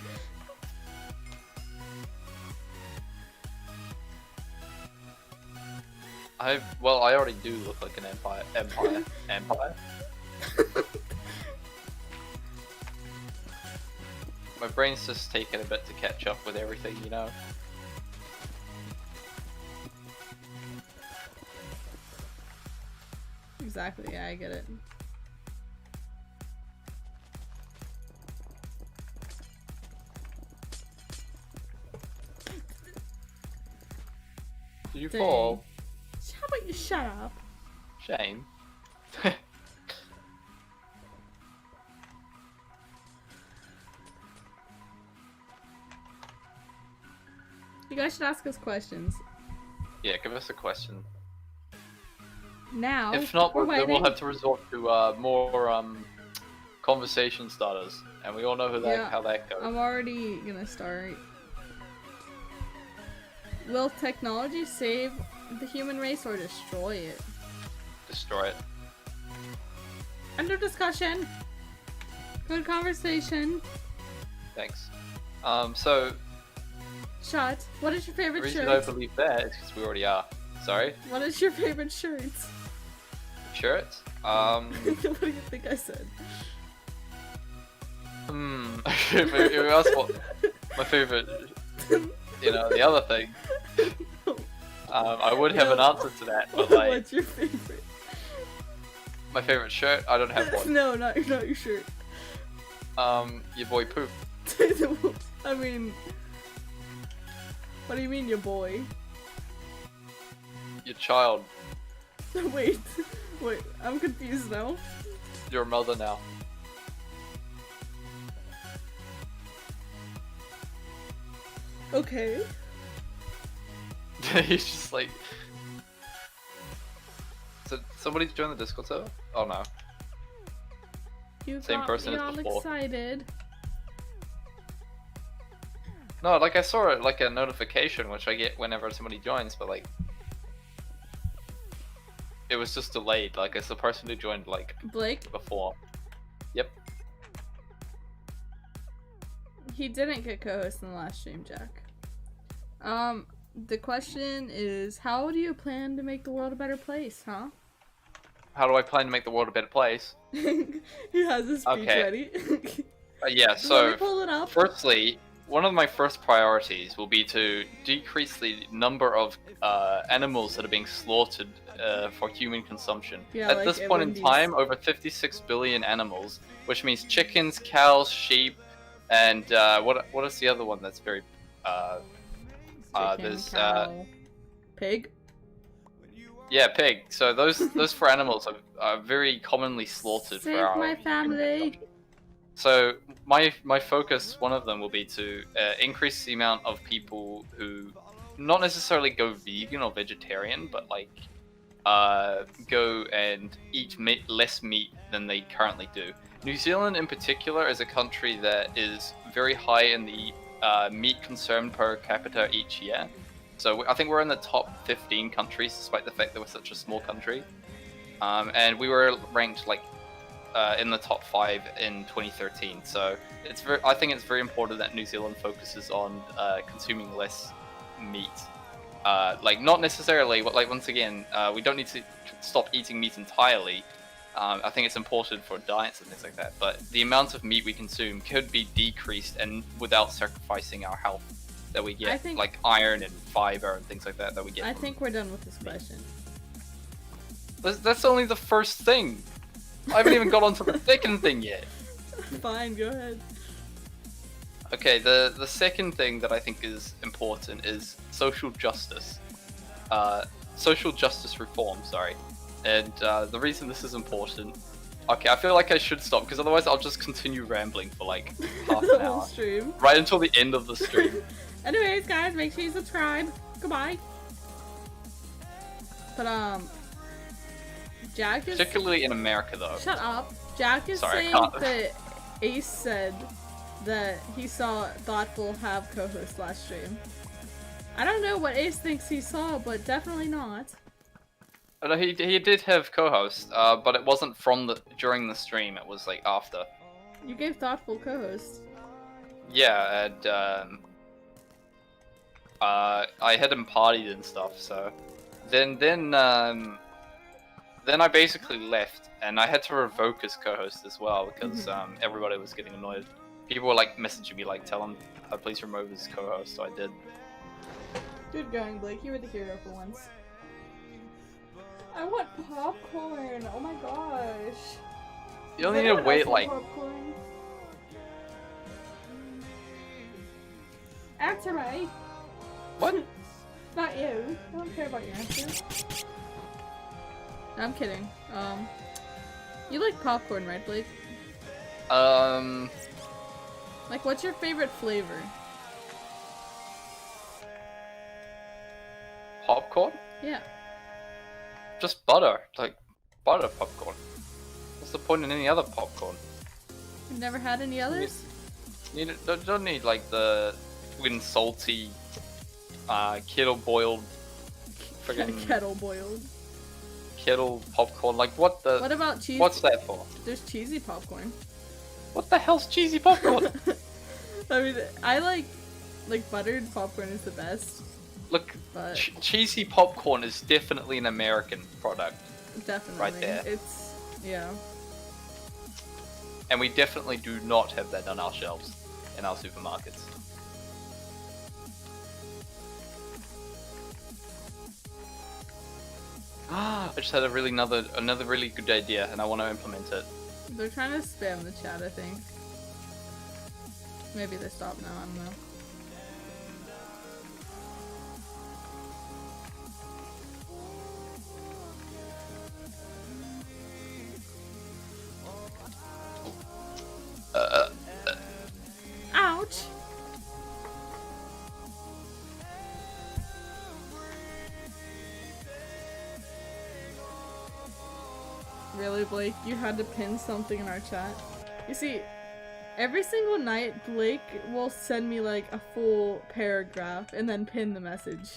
I already do look like an empire. My brain's just taking a bit to catch up with everything, you know? Exactly, yeah, I get it. Did you Dang. fall? How about you shut up? Shame. You guys should ask us questions. Yeah, give us a question. Now, If not, we're then we'll waiting. have to resort to more conversation starters, and we all know how that goes. I'm already gonna start. Will technology save the human race or destroy it? Destroy it. End of discussion. Good conversation. Thanks. So Shut. What is your the favorite reason shirt? I believe that is because we already are. Sorry. What is your favorite shirt? Shirts. What do you think I said? If you ask what my favorite, you know, the other thing, I would have an answer to that, but like, What's your favorite? my favorite shirt, I don't have one. No, not your shirt. Your boy Poop. I mean, what do you mean, your boy? Your child. Wait, I'm confused now. Your mother now. Okay. He's just like. So somebody's joined the Discord server? Oh no. You Same got person me as all before. excited. No, like I saw it like a notification which I get whenever somebody joins, but like it was just delayed. Like it's the person who joined like Blake? before. Yep. He didn't get co-host in the last stream, Jack. The question is, how do you plan to make the world a better place, huh? How do I plan to make the world a better place? He has his speech Okay. ready. Yeah, Let so me pull it up. firstly, one of my first priorities will be to decrease the number of animals that are being slaughtered for human consumption. Yeah, At like this at point in Wendy's. time, over 56 billion animals, which means chickens, cows, sheep, and what is the other one that's very Chicken, there's cow, pig. yeah, pig. So those four animals are very commonly slaughtered Save for our my human family. consumption. So my focus, one of them will be to increase the amount of people who not necessarily go vegan or vegetarian, but like go and eat less meat than they currently do. New Zealand in particular is a country that is very high in the meat consumed per capita each year. So I think we're in the top 15 countries, despite the fact that we're such a small country. And we were ranked like in the top 5 in 2013. So I think it's very important that New Zealand focuses on consuming less meat. Like not necessarily, but like once again, we don't need to stop eating meat entirely. I think it's important for diets and things like that. But the amount of meat we consume could be decreased and without sacrificing our health that we get, like iron and fiber and things like that that we get. I think we're done with this question. That's only the first thing. I haven't even got onto the second thing yet. Fine, go ahead. Okay, the second thing that I think is important is social justice. Social justice reform, sorry. And the reason this is important... Okay, I feel like I should stop, because otherwise I'll just continue rambling for like half an hour. Stream. Right until the end of the stream. Anyways, guys, make sure you subscribe. Goodbye. But, Jack is... Particularly in America, though. Shut up. Jack is saying that Ace said that he saw Thoughtful have co-host last stream. I don't know what Ace thinks he saw, but definitely not. No, he did have co-host, but it wasn't during the stream. It was like after. You gave Thoughtful co-host. Yeah, and I had him partied and stuff. So then I basically left, and I had to revoke his co-host as well because everybody was getting annoyed. People were like messaging me like, "Tell him, please remove his co-host." So I did. Good going, Blake. You were the hero for once. I want popcorn. Oh my gosh. You only need to wait like. Popcorn? Answer me. What? Not you. I don't care about your answer. I'm kidding. You like popcorn, right, Blake? Like, what's your favorite flavor? Popcorn? Yeah. Just butter. Like, butter popcorn. What's the point in any other popcorn? You've never had any others? Don't need, like, the fucking salty, kettle-boiled... Kettle-boiled. Kettle popcorn. Like, what the... What about cheese? What's that for? There's cheesy popcorn. What the hell's cheesy popcorn? I mean, I like buttered popcorn is the best. Look, but... cheesy popcorn is definitely an American product. Definitely. Right there. It's, yeah. And we definitely do not have that on our shelves in our supermarkets. I just had another really good idea, and I want to implement it. They're trying to spam the chat, I think. Maybe they stopped now, I don't know. Ouch! Really, Blake? You had to pin something in our chat? You see, every single night, Blake will send me like a full paragraph and then pin the message.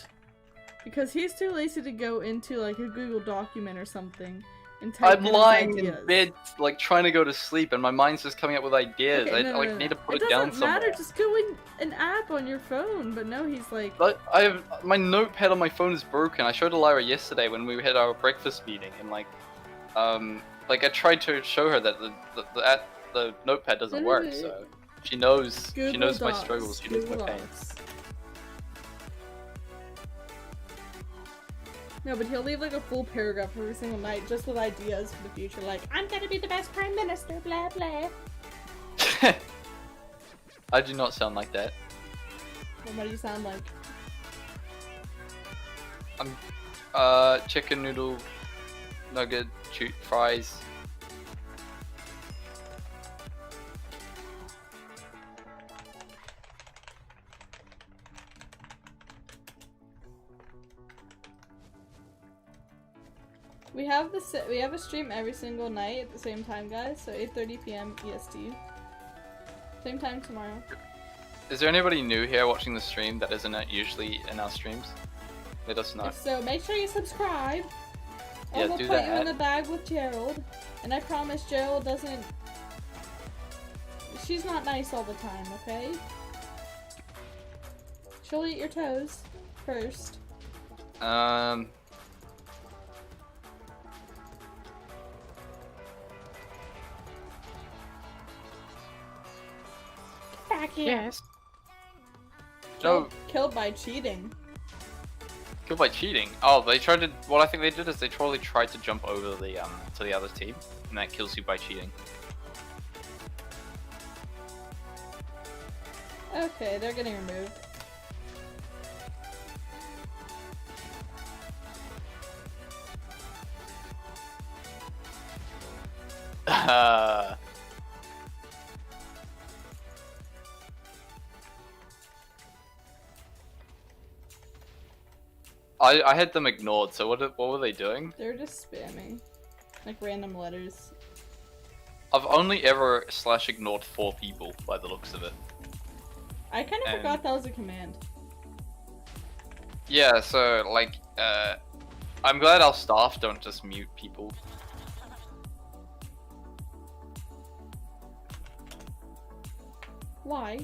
Because he's too lazy to go into like a Google document or something and type I'm in lying his ideas. in bed, like trying to go to sleep, and my mind's just coming up with ideas. Okay, I need to put it It down doesn't somewhere. matter, just go in an app on your phone. But no, he's like... But my notepad on my phone is broken. I showed Elira yesterday when we had our breakfast meeting, and like I tried to show her that the notepad doesn't work, so she knows my struggles, she knows my pain. No, but he'll leave like a full paragraph every single night just with ideas for the future, like, I'm gonna be the best prime minister, blah blah. I do not sound like that. Well, what do you sound like? I'm chicken noodle, nugget, fries. We have a stream every single night at the same time, guys. So 8:30 p.m. EST. Same time tomorrow. Is there anybody new here watching the stream that isn't usually in our streams? Let us know. So make sure you subscribe. Yeah, Or we'll do put you that. in the bag with Gerald. And I promise Gerald doesn't... She's not nice all the time, okay? She'll eat your toes first. Back here. Yes. No. Killed by cheating. Killed by cheating. Oh, they tried to. What I think they did is they totally tried to jump over the to the other team, and that kills you by cheating. Okay, they're getting removed. I had them ignored. So what were they doing? They're just spamming, like random letters. I've only ever /ignored 4 people by the looks of it. I kind of forgot that was a command. Yeah, so like, I'm glad our staff don't just mute people. Why?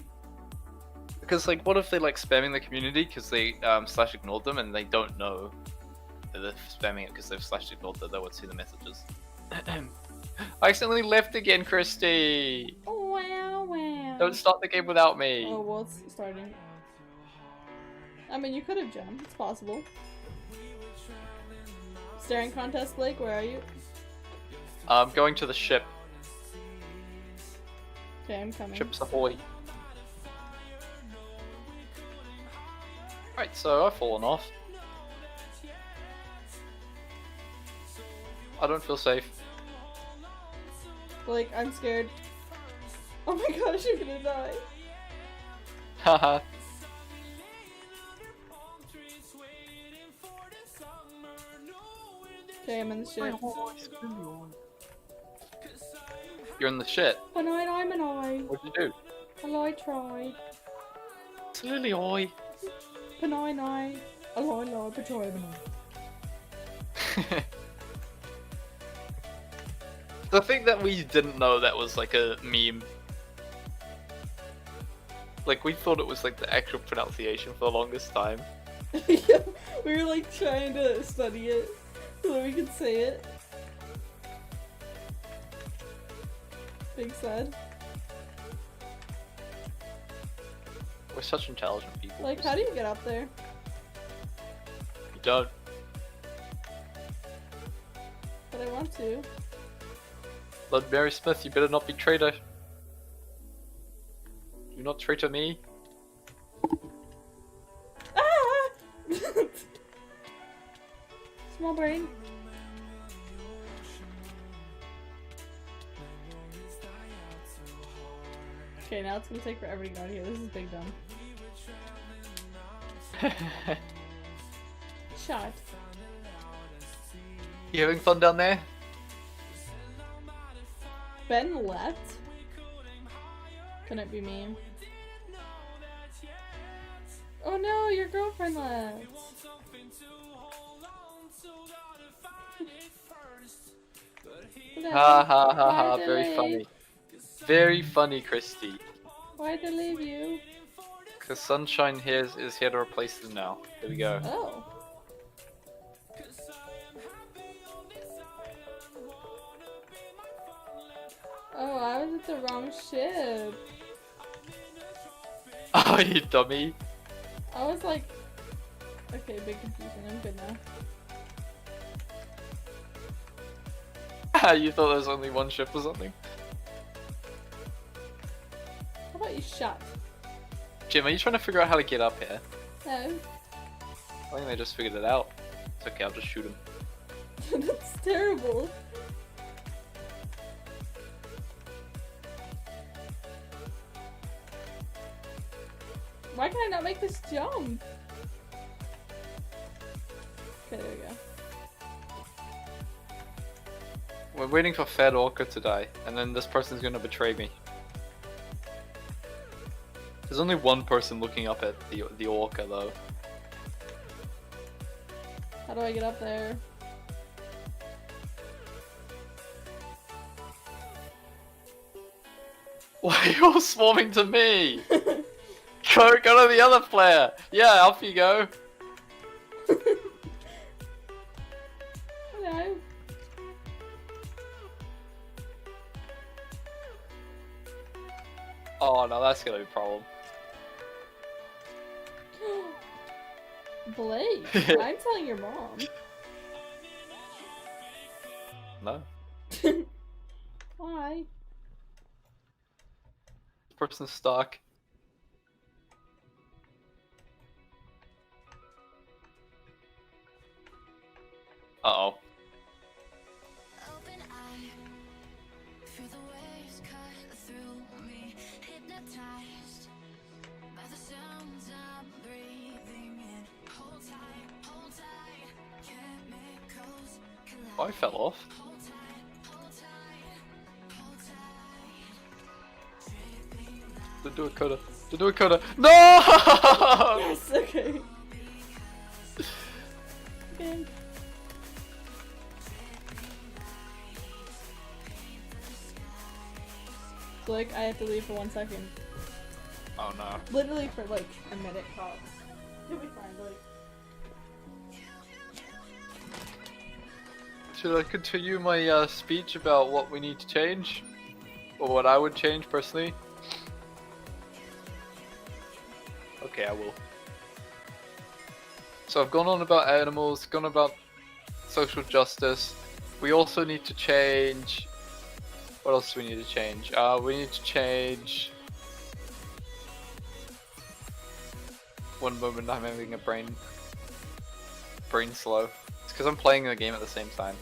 Because like, what if they like spamming the community because they /ignored them and they don't know that they're spamming it because they've /ignored that they would see the messages. I accidentally left again, Christy. Oh, wow, wow. Don't start the game without me. Oh well, it's starting. I mean, you could have jumped. It's possible. Staring contest, Blake. Where are you? I'm going to the ship. Okay, I'm coming. Ships ahoy. Right, so I've fallen off. I don't feel safe. Blake, I'm scared. Oh my gosh, you're gonna die. Haha. Okay, I'm in the ship. You're in the shit. I'm an eye. What'd you do? I tried. Silly oi. Panai. I try. The thing that we didn't know that was like a meme. Like we thought it was like the actual pronunciation for the longest time. Yeah, we were like trying to study it so that we could say it. Big sad. We're such intelligent people. Like, how do you get up there? You don't. But I want to. Lord Mary Smith, you better not be traitor. Do not traitor me. Ah! Small brain. Okay, now it's gonna take forever to get out of here. This is big dumb. Shot. You having fun down there? Ben left? Couldn't it be me? Oh no, your girlfriend left! Ha ha ha ha, Why'd they very leave? funny. Very funny, Christy. Why'd they leave you? Because Sunshine here is here to replace them now. There we go. Oh. Oh, I was at the wrong ship. Oh, you dummy. I was like... Okay, big confusion. I'm good now. You thought there was only one ship or something? How about you shot? Jim, are you trying to figure out how to get up here? No. I think they just figured it out. It's okay, I'll just shoot him. That's terrible. Why can I not make this jump? Okay, there we go. We're waiting for Fed Orca to die, and then this person's gonna betray me. There's only one person looking up at the Orca though. How do I get up there? Why are you all swarming to me? Go to the other player! Yeah, off you go! Hello. Oh no, that's gonna be a problem. Blake, I'm telling your mom. No. Why? This person's stuck. Uh-oh. Open eye, feel the waves cut through me, hypnotized by the sounds I'm breathing in. Hold tight, chemicals collide. Oh, I fell off. Hold tight, hold tight, hold tight. Dripping light. To do a coda. To do a coda. No! Yes, okay. Okay. Blake, I have to leave for 1 second. Oh no. Literally for like a minute tops. You'll be fine, Blake. Should I continue my speech about what we need to change? Or what I would change personally? Okay, I will. So I've gone on about animals, gone about social justice. We also need to change... What else do we need to change? We need to change... One moment, I'm having a brain slow. It's because I'm playing the game at the same time.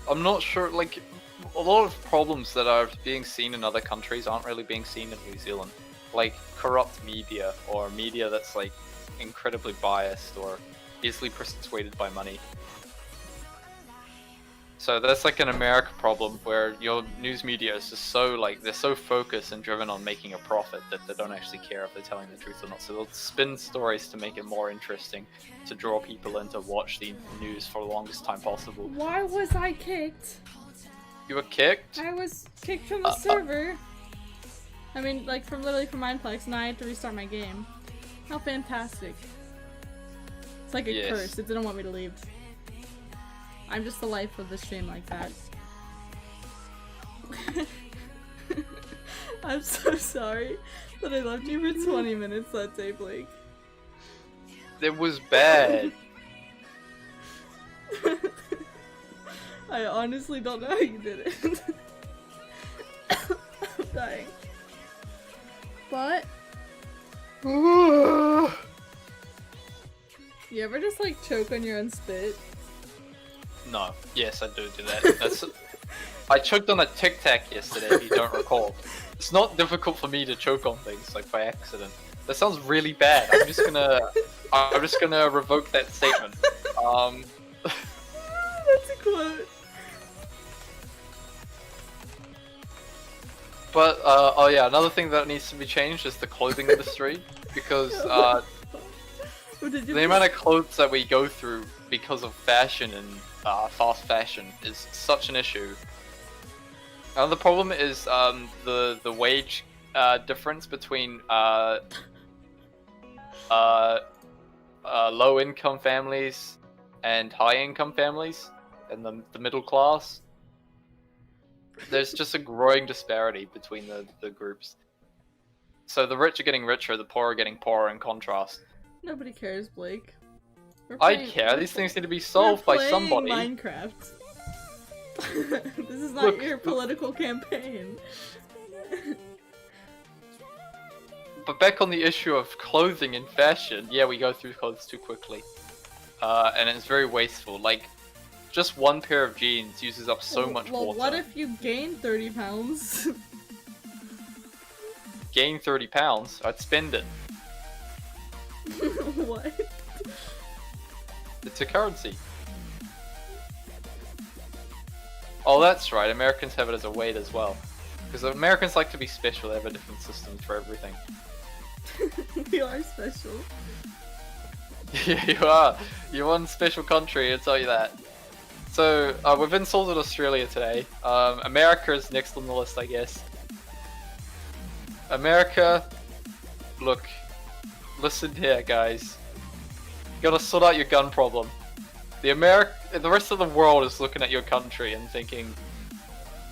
I'm not sure, like, a lot of problems that are being seen in other countries aren't really being seen in New Zealand. Like, corrupt media, or media that's, like, incredibly biased, or easily persuaded by money. So that's like an America problem where your news media is just so, like, they're so focused and driven on making a profit that they don't actually care if they're telling the truth or not. So they'll spin stories to make it more interesting, to draw people in to watch the news for the longest time possible. Why was I kicked? You were kicked? I was kicked from the server. I mean, like, literally from Mineplex, and I had to restart my game. How fantastic. It's like a curse. It didn't want me to leave. I'm just the life of the stream like that. I'm so sorry that I left you for 20 minutes that day, Blake. It was bad. I honestly don't know how you did it. I'm dying. But... You ever just, like, choke on your own spit? No. Yes, I do that. That's. I choked on a Tic Tac yesterday, if you don't recall. It's not difficult for me to choke on things, like, by accident. That sounds really bad. I'm just gonna revoke that statement. That's a quote. But, oh yeah, another thing that needs to be changed is the clothing industry, because, the amount of clothes that we go through because of fashion and fast fashion is such an issue. Another problem is the wage difference between low income families and high income families and the middle class. There's just a growing disparity between the groups. So the rich are getting richer, the poor are getting poorer in contrast. Nobody cares, Blake. I care. These things need to be solved by somebody. Minecraft. This is not your political campaign. But back on the issue of clothing and fashion, yeah, we go through clothes too quickly. And it's very wasteful. Like, just one pair of jeans uses up so much water. Well, what if you gain 30 pounds? Gain 30 pounds? I'd spend it. What? It's a currency. Oh, that's right. Americans have it as a weight as well. Because Americans like to be special. They have a different system for everything. We are special. Yeah, you are. You're one special country, I'll tell you that. So, we've insulted Australia today. America is next on the list, I guess. America, look, listen here, guys. You gotta sort out your gun problem. The rest of the world is looking at your country and thinking,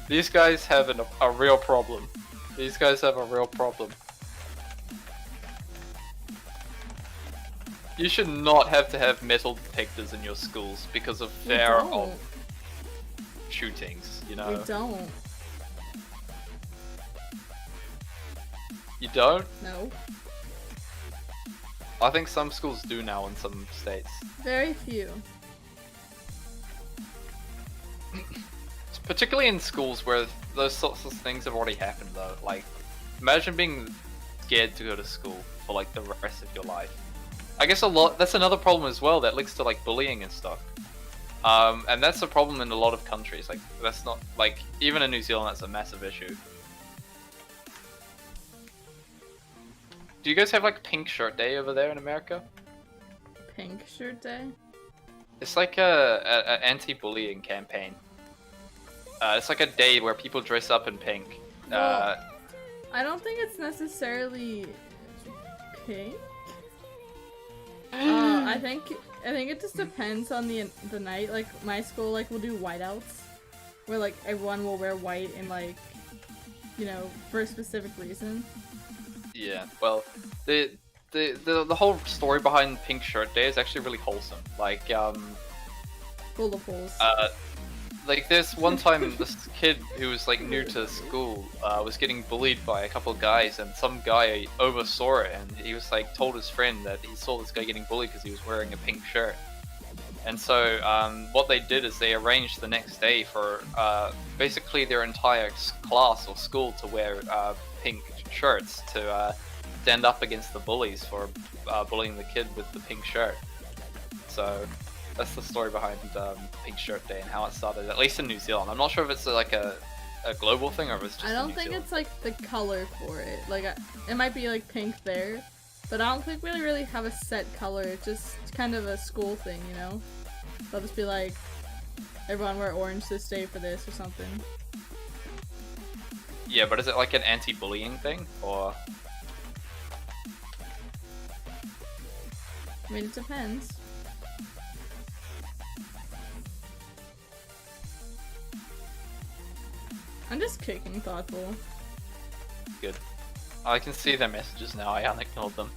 these guys have a real problem. These guys have a real problem. You should not have to have metal detectors in your schools because of fear of shootings, you know? We don't. You don't? No. I think some schools do now in some states. Very few. Particularly in schools where those sorts of things have already happened though. Like, imagine being scared to go to school for like the rest of your life. I guess that's another problem as well that links to like bullying and stuff. And that's a problem in a lot of countries. Like, that's not, like, even in New Zealand that's a massive issue. Do you guys have like Pink Shirt Day over there in America? Pink Shirt Day? It's like a anti-bullying campaign. It's like a day where people dress up in pink. Well, I don't think it's necessarily pink. I think it just depends on the night. Like my school, like will do whiteouts, where like everyone will wear white and like, you know, for a specific reason. Yeah. Well, the whole story behind Pink Shirt Day is actually really wholesome. Like Full of holes. Like there's one time this kid who was like new to school was getting bullied by a couple of guys, and some guy oversaw it, and he was like told his friend that he saw this guy getting bullied because he was wearing a pink shirt. And so what they did is they arranged the next day for basically their entire class or school to wear pink shirts to stand up against the bullies for bullying the kid with the pink shirt. So that's the story behind Pink Shirt Day and how it started, at least in New Zealand. I'm not sure if it's like a global thing or if it's just I don't New think Zealand. it's like the color for it. Like it might be like pink there, but I don't think we really have a set color. It's just kind of a school thing, you know? They'll just be like, everyone wear orange this day for this or something. Yeah, but is it like an anti-bullying thing, or? I mean, it depends. I'm just kicking Thoughtful. Good. I can see their messages now, I unignored them.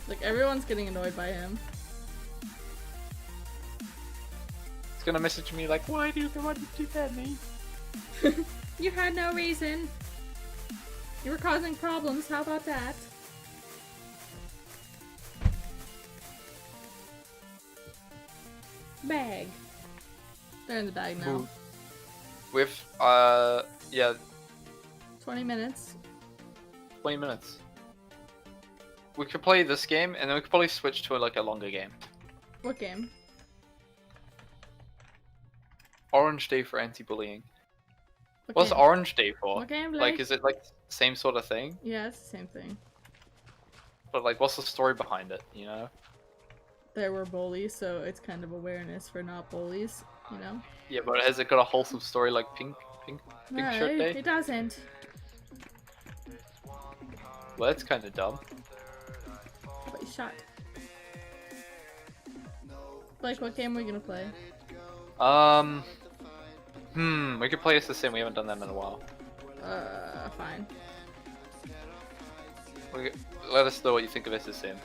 Like, everyone's getting annoyed by him. It's gonna message me like, why did you ban me? You had no reason. You were causing problems, how about that? Bag. They're in the bag now. Ooh. With, yeah, 20 minutes. 20 minutes. We could play this game, and then we could probably switch to like a longer game. What game? Orange Day for anti-bullying. What What's game? Orange Day for? What game, Blake? Like, is it like same sort of thing? Yeah, it's the same thing. But like, what's the story behind it, you know? There were bullies, so it's kind of awareness for not bullies, you know? Yeah, but has it got a wholesome story like Pink Shirt Day? It doesn't. Well, that's kind of dumb. But you shot. Blake, what game are we gonna play? We could play Assassin, we haven't done that in a while. Fine. Let us know what you think of Assassin.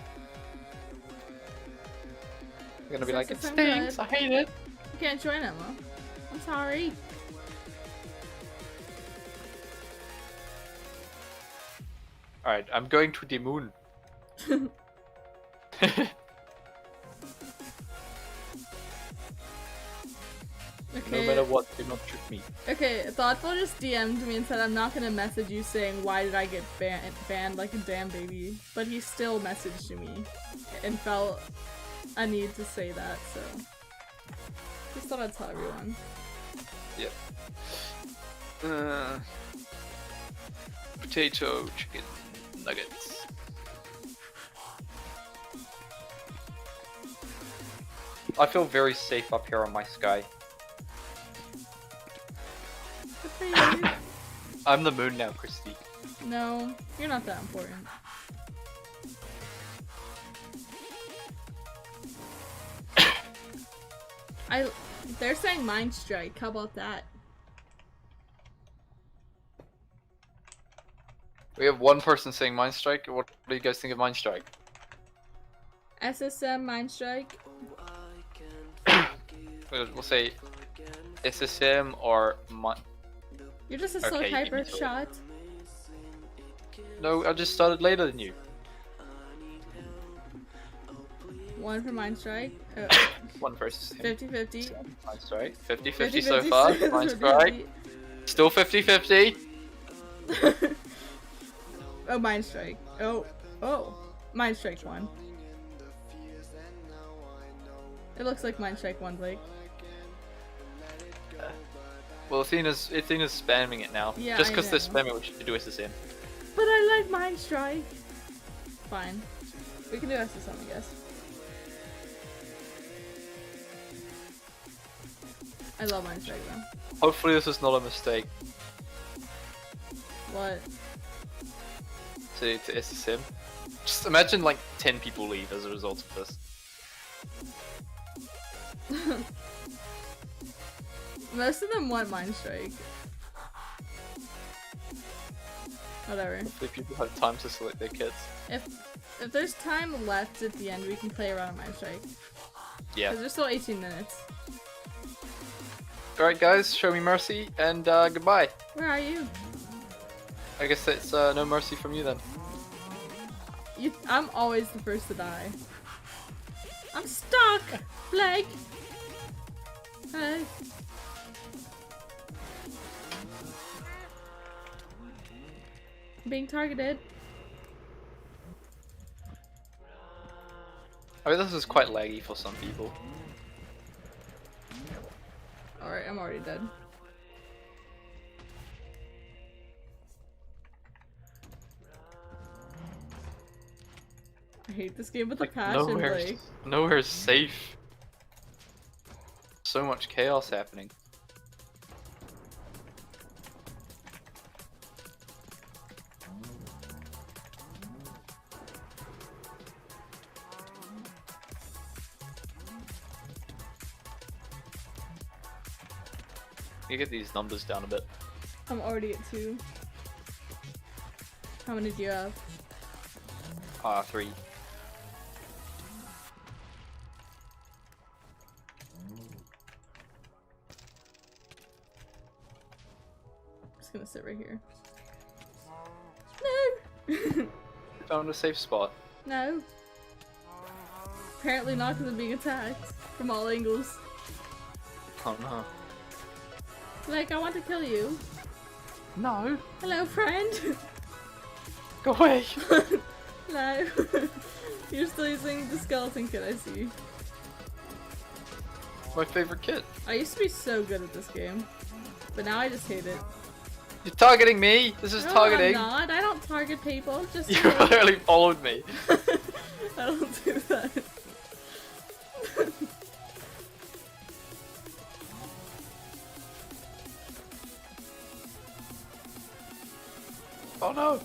You're gonna be like, it Assassin stinks, good. I hate it. You can't join Emma. I'm sorry. Alright, I'm going to the moon. Okay. No matter what, do not shoot me. Okay, Thoughtful just DM'd me and said I'm not gonna message you saying why did I get banned like a damn baby, but he still messaged me and felt a need to say that, so just thought I'd tell everyone. Yep. Potato, chicken, nuggets. I feel very safe up here on my sky. Good for you. I'm the moon now, Christy. No, you're not that important. They're saying Mind Strike. How about that? We have one person saying Mind Strike. What do you guys think of Mind Strike? SSM Mind Strike. We'll say SSM or You're just a slow Okay, you typer. can tell. Shot. No, I just started later than you. One for Mind Strike. One person. 50-50. Mind Strike. 50-50 50-50 so far. Mind Strike. 50-50. Still 50-50. Oh, Mind Strike. Oh. Mind Strike won. It looks like Mind Strike won, Blake. Well, Athena's spamming it now. Yeah, Just I because they're know. spamming, we should do SSM. But I like Mind Strike. Fine. We can do SSM, I guess. I love Mind Strike though. Hopefully this is not a mistake What? to SSM. Just imagine like 10 people leave as a result of this. Most of them want Mind Strike. Whatever. Hopefully people have time to select their kits. If there's time left at the end, we can play around Mind Strike. Yeah. Because there's still 18 minutes. Alright guys, show me mercy and goodbye. Where are you? I guess it's no mercy from you then. I'm always the first to die. I'm stuck! Blake! Hey. Being targeted. I mean, this is quite laggy for some people. Alright, I'm already dead. I hate this game with a passion, Blake. Nowhere's safe. So much chaos happening. You get these numbers down a bit. I'm already at 2. How many do you have? 3. I'm just gonna sit right here. No! Found a safe spot. No. Apparently not because I'm being attacked from all angles. Oh no. Like, I want to kill you. No. Hello, friend. Go away. No. You're still using the skeleton kit, I see. My favorite kit. I used to be so good at this game, but now I just hate it. You're targeting me. This is No, targeting. I'm not. I don't target people. Just You literally followed me. I don't do that. Oh no.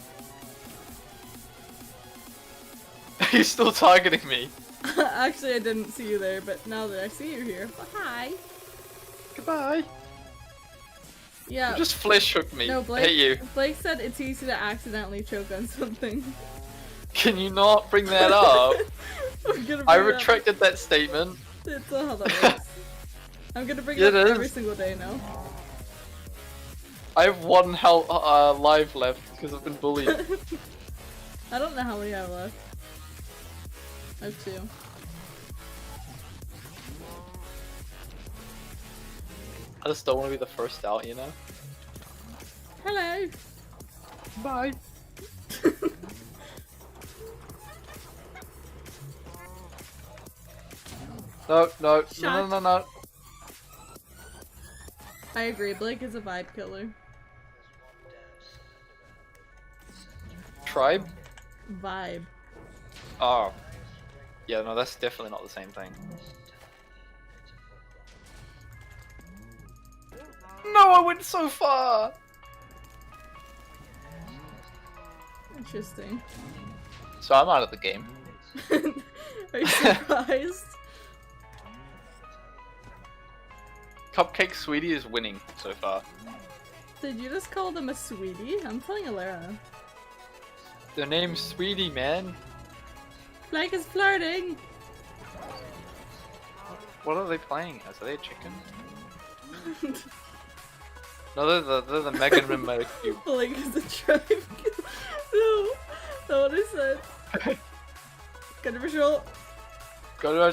He's still targeting me. Actually, I didn't see you there, but now that I see you here, well, hi. Goodbye. Yeah. You just flesh hooked me. No, I Blake. hate you. Blake said it's easy to accidentally choke on something. Can you not bring that up? I'm gonna I bring it up. retracted that statement. That's not how that works. I'm gonna bring it It up is. every single day now. I have one life left because I've been bullied. I don't know how many I have left. I have 2. I just don't want to be the first out, you know? Hello. Bye. No. Shot. I agree. Blake is a vibe killer. Tribe? Vibe. Oh. Yeah, no, that's definitely not the same thing. No, I went so far! Interesting. So I'm out of the game. Are you surprised? Cupcake Sweetie is winning so far. Did you just call them a sweetie? I'm playing Alara. Their name's Sweetie, man. Blake is flirting! What are they playing as? Are they a chicken? No, they're the Mega Man Cube. Blake is a tribe. No, that's what I said. Controversial. Go.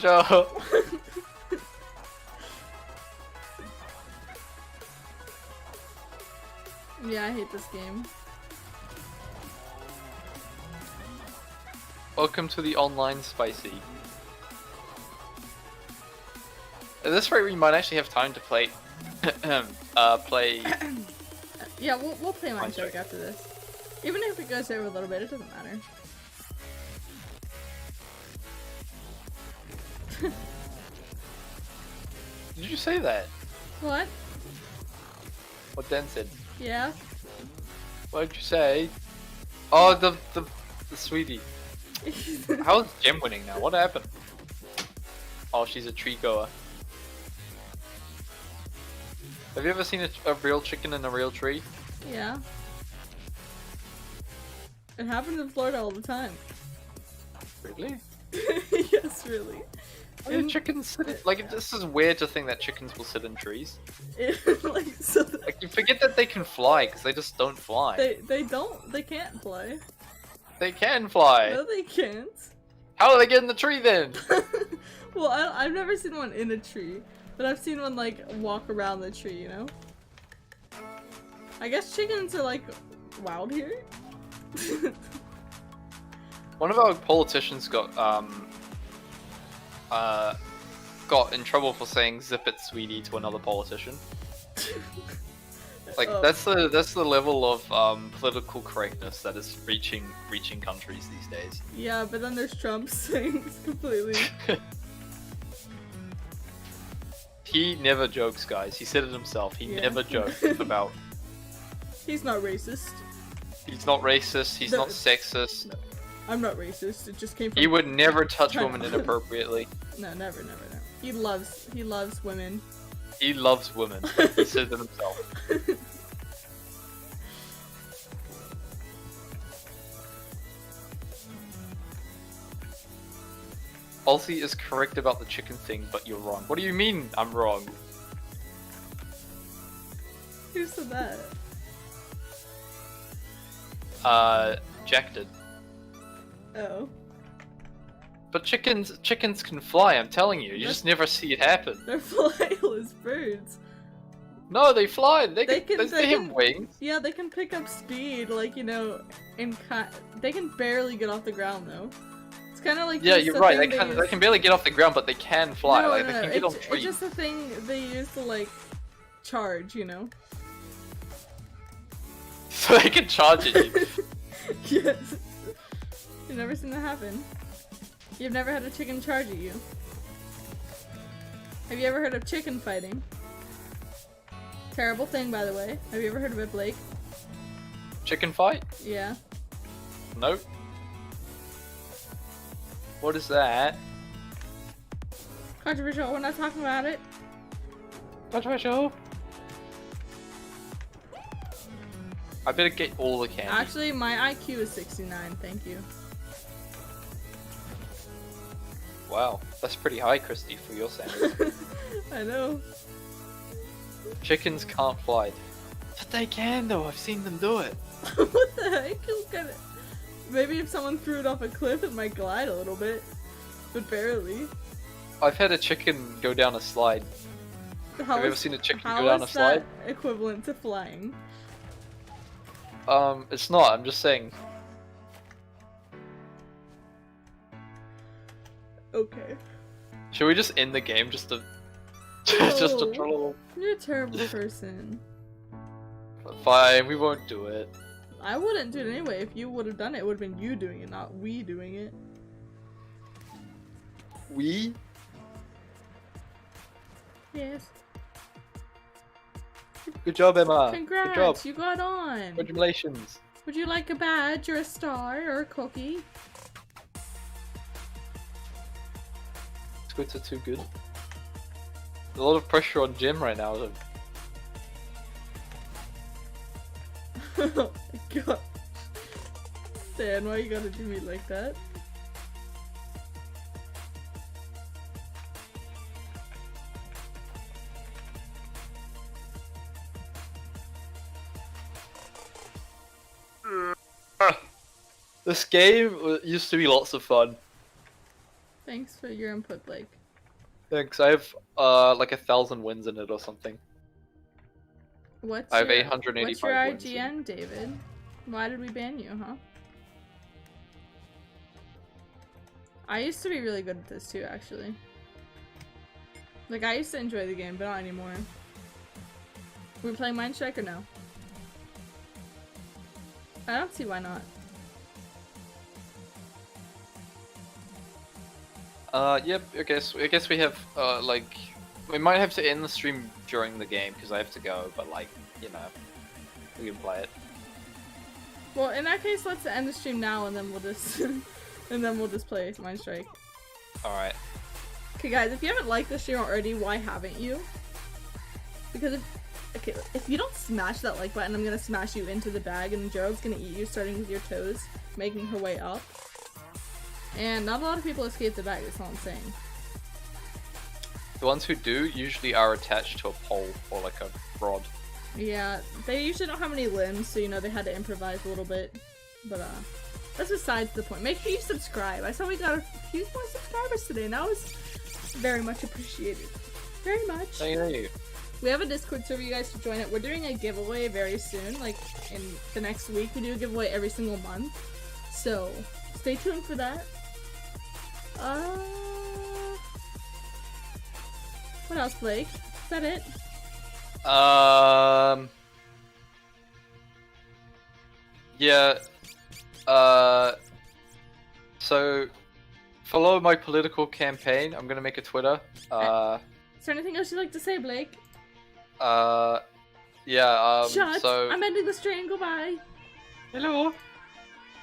Yeah, I hate this game. Welcome to the online spicy. At this rate, we might actually have time to play. Play. Yeah, we'll play my Fine, joke sorry. after this. Even if it goes over a little bit, it doesn't matter. Did you say that? What? What Dan said? Yeah? What did you say? Oh, the sweetie. How's Jem winning now? What happened? Oh, she's a tree goer. Have you ever seen a real chicken in a real tree? Yeah. It happens in Florida all the time. Really? Yes, really. Why do chickens sit? Like, this is weird to think that chickens will sit in trees. Like, so Like, you forget that they can fly because they just don't fly. they can't fly. They can fly. No, they can't. How do they get in the tree then? Well, I've never seen one in a tree, but I've seen one like walk around the tree, you know? I guess chickens are like wild here. One of our politicians got in trouble for saying "zip it, sweetie" to another politician. Like Oh. that's the level of political correctness that is reaching countries these days. Yeah, but then there's Trump saying it's completely. He never jokes, guys. He said it himself. He Yeah. never jokes about. He's not racist. He's not racist. He's No. not sexist. I'm not racist. It just came from. He would never touch China. women inappropriately. No, never. He loves women. He loves women. He says it himself. Aussie is correct about the chicken thing, but you're wrong. What do you mean I'm wrong? Who said that? Jack did. Oh. But chickens can fly, I'm telling you. You just never see it happen. They're flightless birds. No, they fly. They They can, can- they they have can- wings. Yeah, they can pick up speed, like, you know, they can barely get off the ground, though. It's kind of like Yeah, just you're the right. thing They use- can barely get off the ground, but they can fly. No, like no, they can no, get on it's trees. just a thing they use to, like, charge, you know? So they can charge at you. Yes. You've never seen that happen. You've never had a chicken charge at you. Have you ever heard of chicken fighting? Terrible thing, by the way. Have you ever heard of it, Blake? Chicken fight? Yeah. Nope. What is that? Controversial, we're not talking about it. Controversial. I better get all the candy. Actually, my IQ is 69, thank you. Wow, that's pretty high, Christy, for your standards. I know. Chickens can't fly. But they can, though. I've seen them do it. What the heck? Maybe if someone threw it off a cliff, it might glide a little bit. But barely. I've had a chicken go down a slide. How Have you ever is- seen a chicken how go down a is that slide? equivalent to flying? It's not. I'm just saying. Okay. Should we just end the game just to just to No. troll? You're a terrible person. Fine, we won't do it. I wouldn't do it anyway. If you would have done it, it would have been you doing it, not we doing it. We? Yes. Good job, Emma. Congrats, Good job. you got on. Congratulations. Would you like a badge or a star or a cookie? Squids are too good. There's a lot of pressure on Jim right now. So Oh my god. Dan, why you gotta do me like that? this game used to be lots of fun. Thanks for your input, Blake. Thanks. I have like 1,000 wins in it or something. What's I have your, 885 what's your wins. IGN, David? Why did we ban you, huh? I used to be really good at this too, actually. Like, I used to enjoy the game, but not anymore. We playing Mind Strike or no? I don't see why not. Yep. I guess we have like we might have to end the stream during the game because I have to go. But like you know, we can play it. Well, in that case, let's end the stream now, and then we'll just play Mind Strike. All right. Okay, guys, if you haven't liked the stream already, why haven't you? Because if you don't smash that like button, I'm gonna smash you into the bag, and Gerald's gonna eat you, starting with your toes, making her way up. And not a lot of people escape the bag. That's all I'm saying. The ones who do usually are attached to a pole or like a rod. Yeah, they usually don't have any limbs, so you know they had to improvise a little bit. But that's besides the point. Make sure you subscribe. I saw we got a few more subscribers today, and that was very much appreciated. Very much. Thank you. We have a Discord server, you guys should join it. We're doing a giveaway very soon, like in the next week. We do a giveaway every single month. So, stay tuned for that. What else, Blake? Is that it? Yeah. So follow my political campaign. I'm gonna make a Twitter. Is there anything else you'd like to say, Blake? Yeah. Shut! So I'm ending the stream, goodbye! hello.